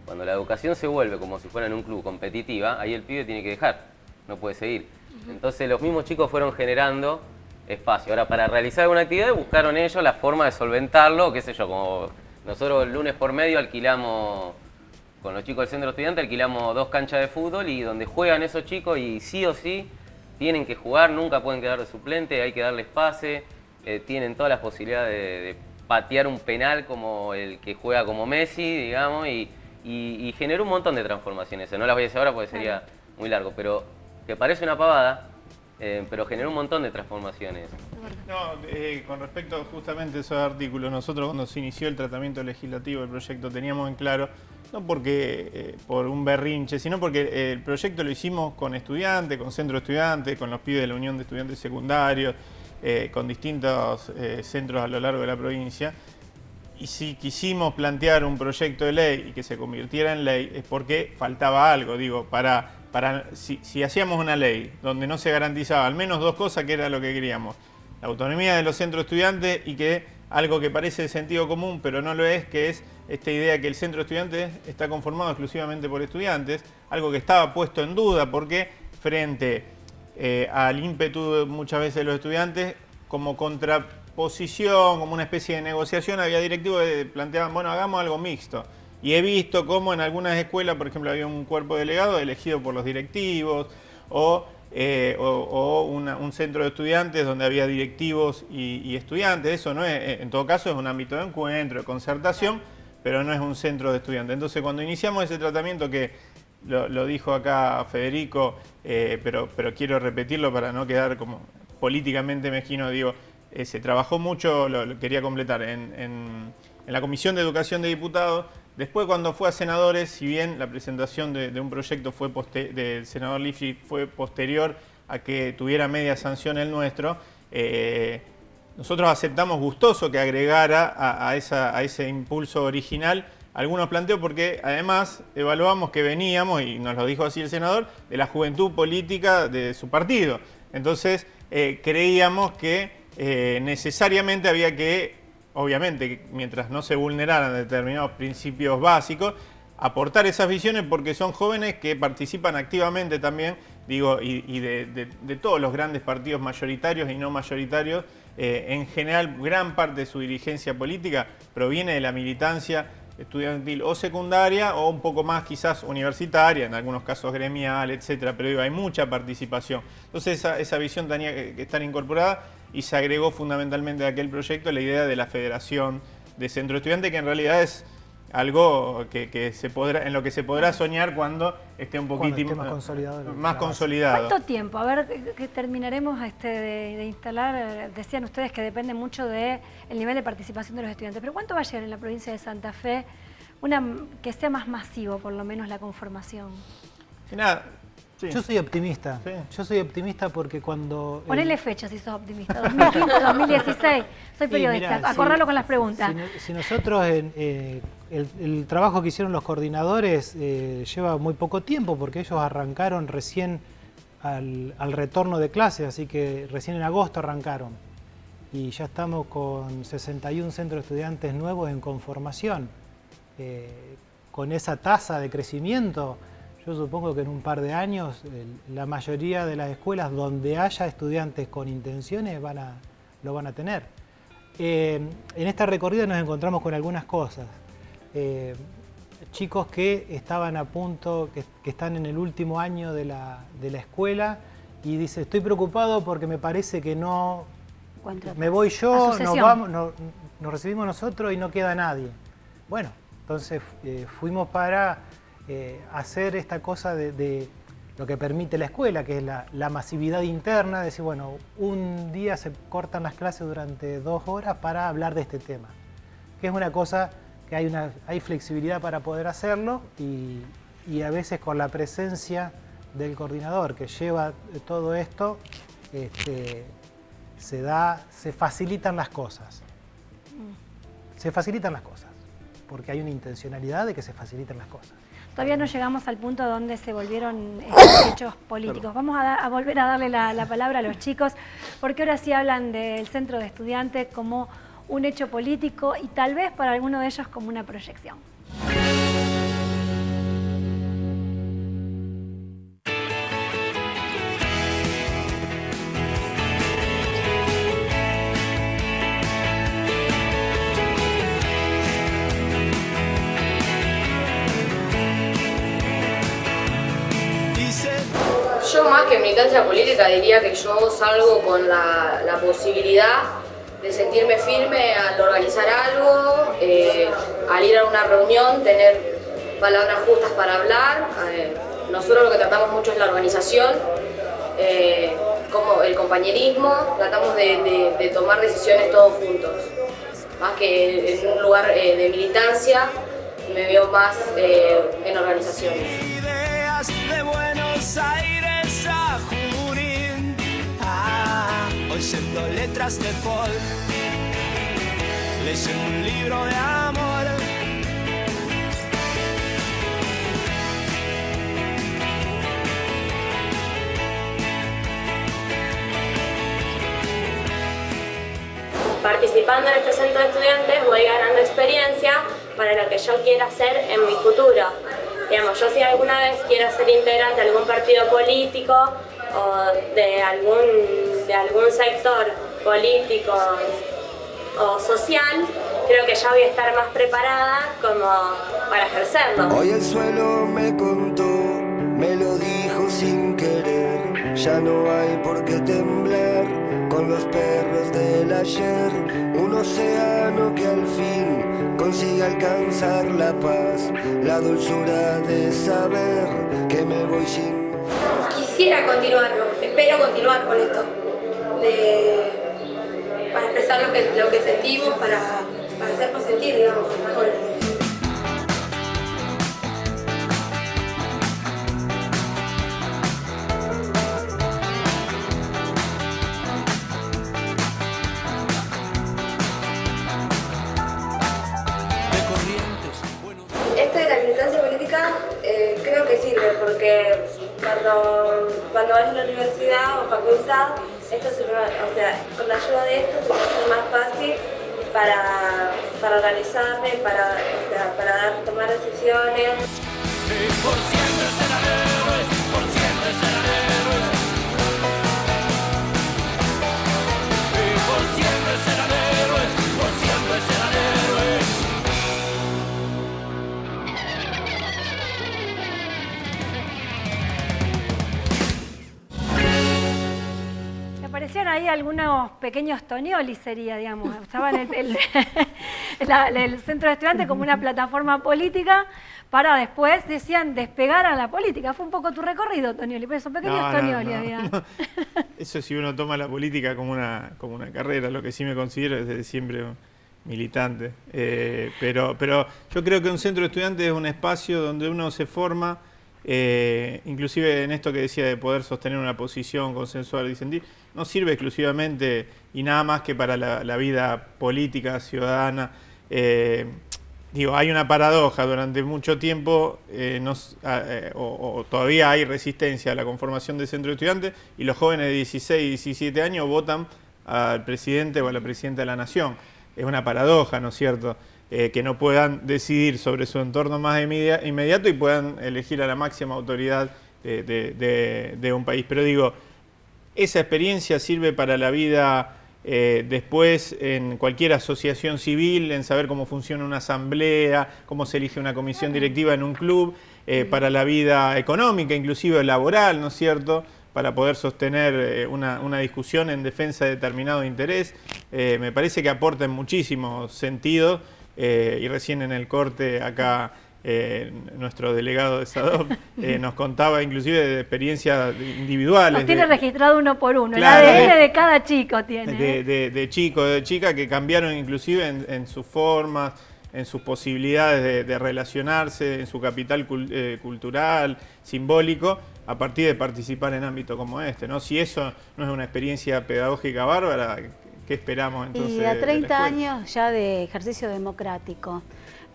Cuando la educación se vuelve como si fuera en un club competitiva, ahí el pibe tiene que dejar, no puede seguir. Entonces los mismos chicos fueron generando espacio. Ahora, para realizar alguna actividad buscaron ellos la forma de solventarlo, qué sé yo, como nosotros el lunes por medio alquilamos, con los chicos del centro estudiante, alquilamos 2 canchas de fútbol y donde juegan esos chicos y sí o sí tienen que jugar, nunca pueden quedar de suplente, hay que darles pase, tienen todas las posibilidades de patear un penal como el que juega como Messi, digamos, y generó un montón de transformaciones. No las voy a decir ahora porque sería muy largo, pero que parece una pavada, pero generó un montón de transformaciones. No, con respecto justamente a esos artículos, nosotros cuando se inició el tratamiento legislativo del proyecto teníamos en claro, no porque por un berrinche, sino porque el proyecto lo hicimos con estudiantes, con centro de estudiantes, con los pibes de la Unión de Estudiantes Secundarios, con distintos centros a lo largo de la provincia. Y si quisimos plantear un proyecto de ley y que se convirtiera en ley es porque faltaba algo, digo, si hacíamos una ley donde no se garantizaba al menos 2 cosas, que era lo que queríamos: la autonomía de los centros estudiantes y que algo que parece de sentido común pero no lo es, que es esta idea que el centro de estudiantes está conformado exclusivamente por estudiantes, algo que estaba puesto en duda porque frente al ímpetu muchas veces de los estudiantes, como contraposición, como una especie de negociación, había directivos que planteaban, bueno, hagamos algo mixto. Y he visto cómo en algunas escuelas, por ejemplo, había un cuerpo delegado elegido por los directivos o un centro de estudiantes donde había directivos y estudiantes. Eso no es, en todo caso es un ámbito de encuentro, de concertación, pero no es un centro de estudiantes. Entonces cuando iniciamos ese tratamiento, que lo dijo acá Federico, pero quiero repetirlo para no quedar como políticamente mezquino, digo, se trabajó mucho, lo quería completar, en la Comisión de Educación de Diputados. Después, cuando fue a senadores, si bien la presentación de un proyecto del senador Lifshi fue posterior a que tuviera media sanción el nuestro, nosotros aceptamos gustoso que agregara a ese impulso original algunos planteos, porque además evaluamos que veníamos, y nos lo dijo así el senador, de la juventud política de su partido. Entonces creíamos que necesariamente había que, obviamente, mientras no se vulneraran determinados principios básicos, aportar esas visiones, porque son jóvenes que participan activamente también, digo, y de todos los grandes partidos mayoritarios y no mayoritarios, en general gran parte de su dirigencia política proviene de la militancia estudiantil o secundaria o un poco más quizás universitaria, en algunos casos gremial, etcétera, pero digo, hay mucha participación. Entonces esa visión tenía que estar incorporada y se agregó fundamentalmente a aquel proyecto la idea de la Federación de Centro Estudiante, que en realidad es, algo que se podrá, en lo que se podrá soñar cuando esté un poquito más consolidado. ¿Cuánto tiempo? A ver, que terminaremos de instalar, decían ustedes que depende mucho del nivel de participación de los estudiantes, pero ¿cuánto va a llegar en la provincia de Santa Fe que sea más masivo, por lo menos, la conformación? Nada. Sí. Yo soy optimista. Sí. Yo soy optimista porque cuando... Ponele fecha si sos optimista. 2015, 2016. Soy periodista. Mirá, acordalo con las preguntas. Si nosotros, el trabajo que hicieron los coordinadores lleva muy poco tiempo porque ellos arrancaron recién al retorno de clases, así que recién en agosto arrancaron. Y ya estamos con 61 centros de estudiantes nuevos en conformación. Con esa tasa de crecimiento... Yo supongo que en un par de años la mayoría de las escuelas donde haya estudiantes con intenciones lo van a tener. En esta recorrida nos encontramos con algunas cosas. Chicos que estaban a punto, que están en el último año de la escuela y dicen, estoy preocupado porque me parece que no... Me voy yo, nos recibimos nosotros y no queda nadie. Bueno, entonces fuimos para... hacer esta cosa de lo que permite la escuela, que es la masividad interna, decir, bueno, un día se cortan las clases durante 2 horas para hablar de este tema, que es una cosa que hay flexibilidad para poder hacerlo y a veces con la presencia del coordinador que lleva todo esto, se facilitan las cosas. Se facilitan las cosas, porque hay una intencionalidad de que se faciliten las cosas. Todavía no llegamos al punto donde se volvieron hechos políticos. Vamos a volver a darle la palabra a los chicos, porque ahora sí hablan del centro de estudiantes como un hecho político y tal vez para alguno de ellos como una proyección. Yo más que militancia política diría que yo salgo con la posibilidad de sentirme firme al organizar algo, al ir a una reunión, tener palabras justas para hablar. Nosotros lo que tratamos mucho es la organización, como el compañerismo, tratamos de tomar decisiones todos juntos. Más que en un lugar de militancia, me veo más en organizaciones. Ideas de Buenos Aires a Junín, hoy siendo letras de folk, leyendo un libro de amor. Participando en este centro de estudiantes voy ganando experiencia para lo que yo quiera hacer en mi futuro. Digamos, yo si alguna vez quiero ser integrante de algún partido político o de algún sector político o social, creo que ya voy a estar más preparada como para ejercerlo. Hoy el suelo me contó, me lo dijo sin querer, ya no hay por qué temblar con los perros del ayer, un océano que al fin consigue alcanzar la paz, la dulzura de saber que me voy sin... Quisiera continuarlo, espero continuar con esto, para expresar lo que sentimos, para hacernos sentir, digamos, mejor. Esto de la militancia política creo que sirve porque cuando vas a la universidad o facultad, con la ayuda de esto se me hace más fácil para organizarme, para tomar decisiones. Por siempre serán héroes, por siempre serán héroes. Por siempre serán héroes, por siempre serán héroes. Aparecieron ahí algunos pequeños Tonioli, sería, digamos. Estaban en el centro de estudiantes como una plataforma política para después, decían, despegar a la política. Fue un poco tu recorrido, Tonioli, pero esos pequeños Tonioli había. No. Eso si uno toma la política como una carrera, lo que sí me considero es desde siempre militante. Pero yo creo que un centro de estudiantes es un espacio donde uno se forma, inclusive en esto que decía de poder sostener una posición, consensual, disentir, no sirve exclusivamente y nada más que para la vida política, ciudadana. Hay una paradoja, durante mucho tiempo todavía hay resistencia a la conformación de centro de estudiantes y los jóvenes de 16 y 17 años votan al presidente o a la presidenta de la nación. Es una paradoja, ¿no es cierto?, que no puedan decidir sobre su entorno más inmediato y puedan elegir a la máxima autoridad de un país. Pero digo, esa experiencia sirve para la vida después en cualquier asociación civil, en saber cómo funciona una asamblea, cómo se elige una comisión directiva en un club, para la vida económica, inclusive laboral, ¿no es cierto?, para poder sostener una discusión en defensa de determinado interés. Me parece que aporta en muchísimos sentidos, y recién en el corte acá nuestro delegado de SADOP nos contaba inclusive de experiencias individuales. Nos tiene registrado uno por uno, claro, el ADN de cada chico tiene. De chico, de chica, que cambiaron inclusive en sus formas, en sus posibilidades de relacionarse, en su capital cultural, simbólico, a partir de participar en ámbitos como este, ¿no? Si eso no es una experiencia pedagógica bárbara, ¿qué esperamos entonces? Y a 30 años ya de ejercicio democrático,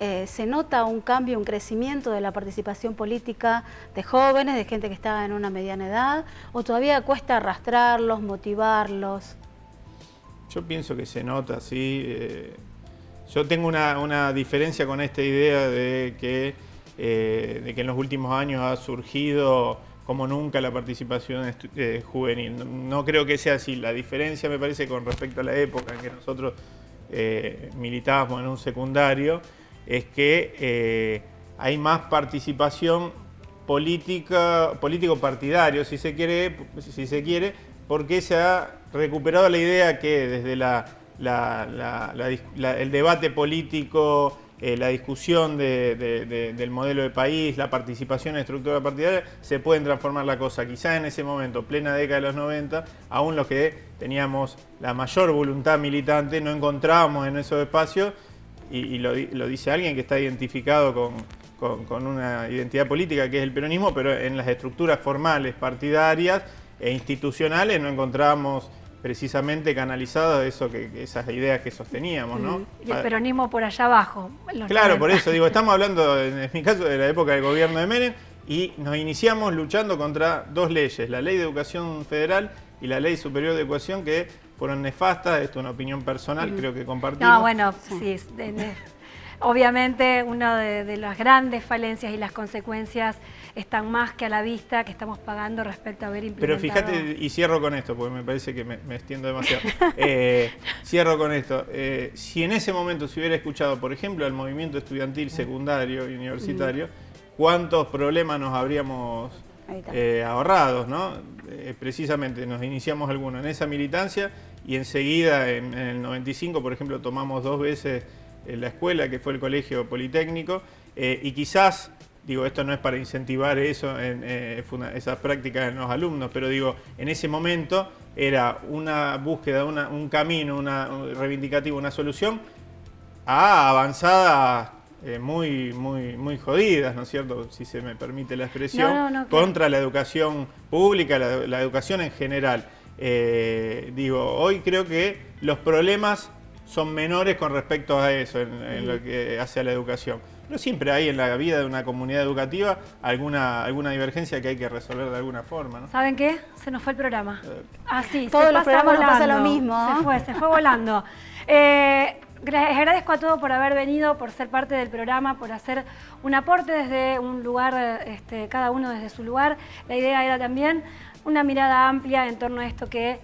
¿se nota un cambio, un crecimiento de la participación política de jóvenes, de gente que está en una mediana edad, o todavía cuesta arrastrarlos, motivarlos? Yo pienso que se nota, sí. Yo tengo una diferencia con esta idea de que en los últimos años ha surgido como nunca la participación juvenil. No creo que sea así. La diferencia me parece con respecto a la época en que nosotros militábamos en un secundario es que hay más participación político-partidario, si se quiere, porque se ha recuperado la idea que desde el debate político, la discusión del modelo de país, la participación en estructura partidaria, se pueden transformar la cosa. Quizás en ese momento, plena década de los 90, aún los que teníamos la mayor voluntad militante no encontrábamos en esos espacios, y lo dice alguien que está identificado con una identidad política que es el peronismo, pero en las estructuras formales, partidarias e institucionales no encontrábamos precisamente canalizado esas ideas que sosteníamos, ¿no? Y el peronismo por allá abajo. Claro, por eso digo, estamos hablando, en mi caso, de la época del gobierno de Menem, y nos iniciamos luchando contra dos leyes, la Ley de Educación Federal y la Ley Superior de Educación, que fueron nefastas. Esto es una opinión personal, creo que compartimos. No, bueno, sí. Obviamente, una de las grandes falencias y las consecuencias están más que a la vista, que estamos pagando respecto a haber implementado. Pero fíjate, y cierro con esto, porque me parece que me extiendo demasiado. Cierro con esto. Si en ese momento se hubiera escuchado, por ejemplo, al movimiento estudiantil secundario y universitario, ¿cuántos problemas nos habríamos ahorrados, ¿no? Precisamente nos iniciamos algunos en esa militancia y enseguida, en el 95, por ejemplo, tomamos 2 veces la escuela, que fue el Colegio Politécnico, y quizás, digo, esto no es para incentivar esas prácticas en los alumnos, pero digo, en ese momento era una búsqueda, un camino, reivindicativo, una solución a avanzadas muy jodidas, ¿no es cierto?, si se me permite la expresión, contra la educación pública, la educación en general. Hoy creo que los problemas son menores con respecto a eso, en lo que hace a la educación. Pero siempre hay en la vida de una comunidad educativa alguna divergencia que hay que resolver de alguna forma, ¿no? ¿Saben qué? Se nos fue el programa. Sí, todos los programas nos pasa lo mismo. Se fue volando. Les agradezco a todos por haber venido, por ser parte del programa, por hacer un aporte desde un lugar, cada uno desde su lugar. La idea era también una mirada amplia en torno a esto que,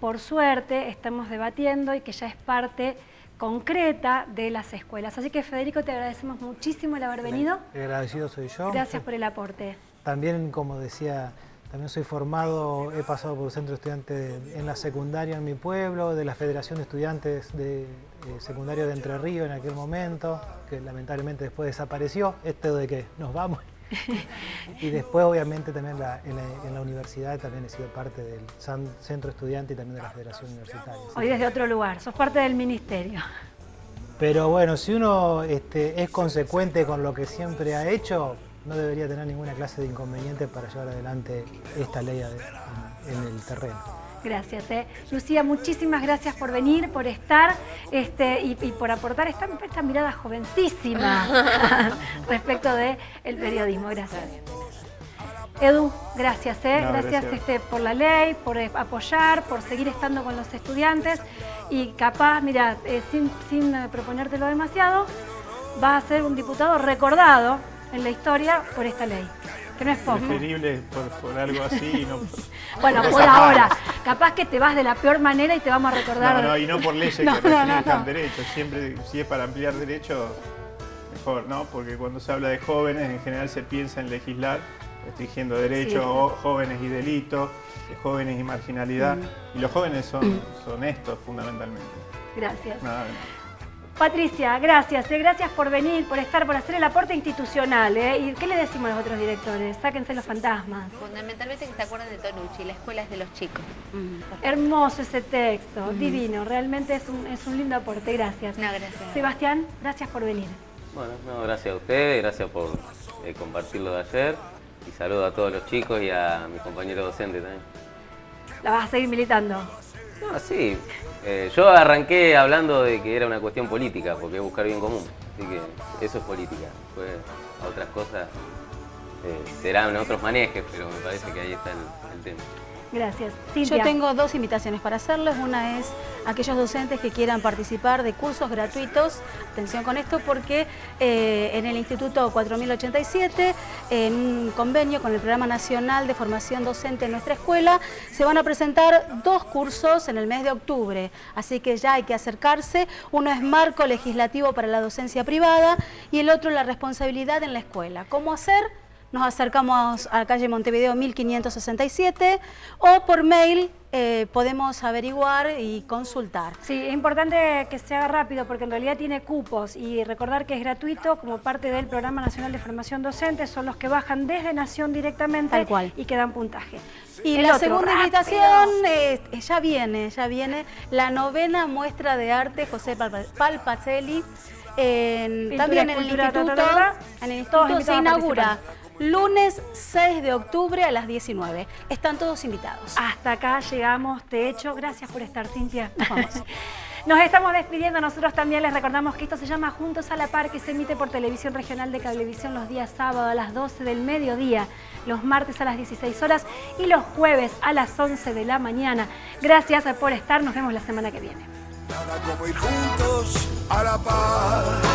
por suerte, estamos debatiendo y que ya es parte concreta de las escuelas. Así que, Federico, te agradecemos muchísimo el haber venido. El agradecido soy yo. Gracias por el aporte. También, como decía También soy formado, he pasado por el centro de estudiantes en la secundaria en mi pueblo, de la Federación de Estudiantes de Secundario de Entre Ríos en aquel momento, que lamentablemente después desapareció, esto de que nos vamos. Y después obviamente también en la universidad también he sido parte del centro estudiante y también de la Federación Universitaria. Hoy desde otro lugar, sos parte del ministerio. Pero bueno, si uno es consecuente con lo que siempre ha hecho, no debería tener ninguna clase de inconveniente para llevar adelante esta ley en el terreno. Gracias. Lucía, muchísimas gracias por venir, por estar y por aportar esta mirada jovencísima respecto del periodismo. Gracias. Edu, gracias. No, gracias por la ley, por apoyar, por seguir estando con los estudiantes y capaz, mira, sin proponértelo demasiado, vas a ser un diputado recordado en la historia por esta ley, que no es poco. Preferible por algo así y no bueno, por ahora. Capaz que te vas de la peor manera y te vamos a recordar. No, y no por leyes que restrinjan derechos. Siempre, si es para ampliar derechos, mejor, ¿no? Porque cuando se habla de jóvenes, en general se piensa en legislar, restringiendo derechos, o jóvenes y delitos, jóvenes y marginalidad. Y los jóvenes son estos, fundamentalmente. Gracias. Nada menos. Patricia, gracias. Gracias por venir, por estar, por hacer el aporte institucional. ¿Y qué le decimos a los otros directores? Sáquense los fantasmas. Fundamentalmente que se acuerden de Tonucci, la escuela es de los chicos. Hermoso ese texto, divino. Realmente es un lindo aporte. Gracias. No, gracias. Sebastián, gracias por venir. Bueno, no, gracias a ustedes, gracias por compartirlo de ayer. Y saludo a todos los chicos y a mis compañeros docentes también. ¿La vas a seguir militando? No, sí. Yo arranqué hablando de que era una cuestión política, porque es buscar bien común. Así que eso es política. Después a otras cosas serán otros manejes, pero me parece que ahí está el tema. Gracias. Cintia. Yo tengo dos invitaciones para hacerles. Una es a aquellos docentes que quieran participar de cursos gratuitos. Atención con esto porque en el Instituto 4087, en un convenio con el Programa Nacional de Formación Docente en nuestra escuela, se van a presentar 2 cursos en el mes de octubre. Así que ya hay que acercarse. Uno es Marco Legislativo para la Docencia Privada y el otro la responsabilidad en la escuela. ¿Cómo hacer? Nos acercamos a calle Montevideo 1567 o por mail podemos averiguar y consultar. Sí, es importante que se haga rápido porque en realidad tiene cupos y recordar que es gratuito como parte del Programa Nacional de Formación Docente, son los que bajan desde Nación directamente. Tal cual. Y que dan puntaje. Y la segunda invitación ya viene la 9ª muestra de arte José Palpacelli. También en el instituto se inaugura lunes 6 de octubre a las 19. Están todos invitados. Hasta acá llegamos, de hecho, gracias por estar, Cintia. Nos vamos. Nos estamos despidiendo, nosotros también les recordamos que esto se llama Juntos a la Par, que se emite por Televisión Regional de Cablevisión los días sábados a las 12 del mediodía, los martes a las 16 horas y los jueves a las 11 de la mañana. Gracias por estar, nos vemos la semana que viene. Nada como ir juntos a la par.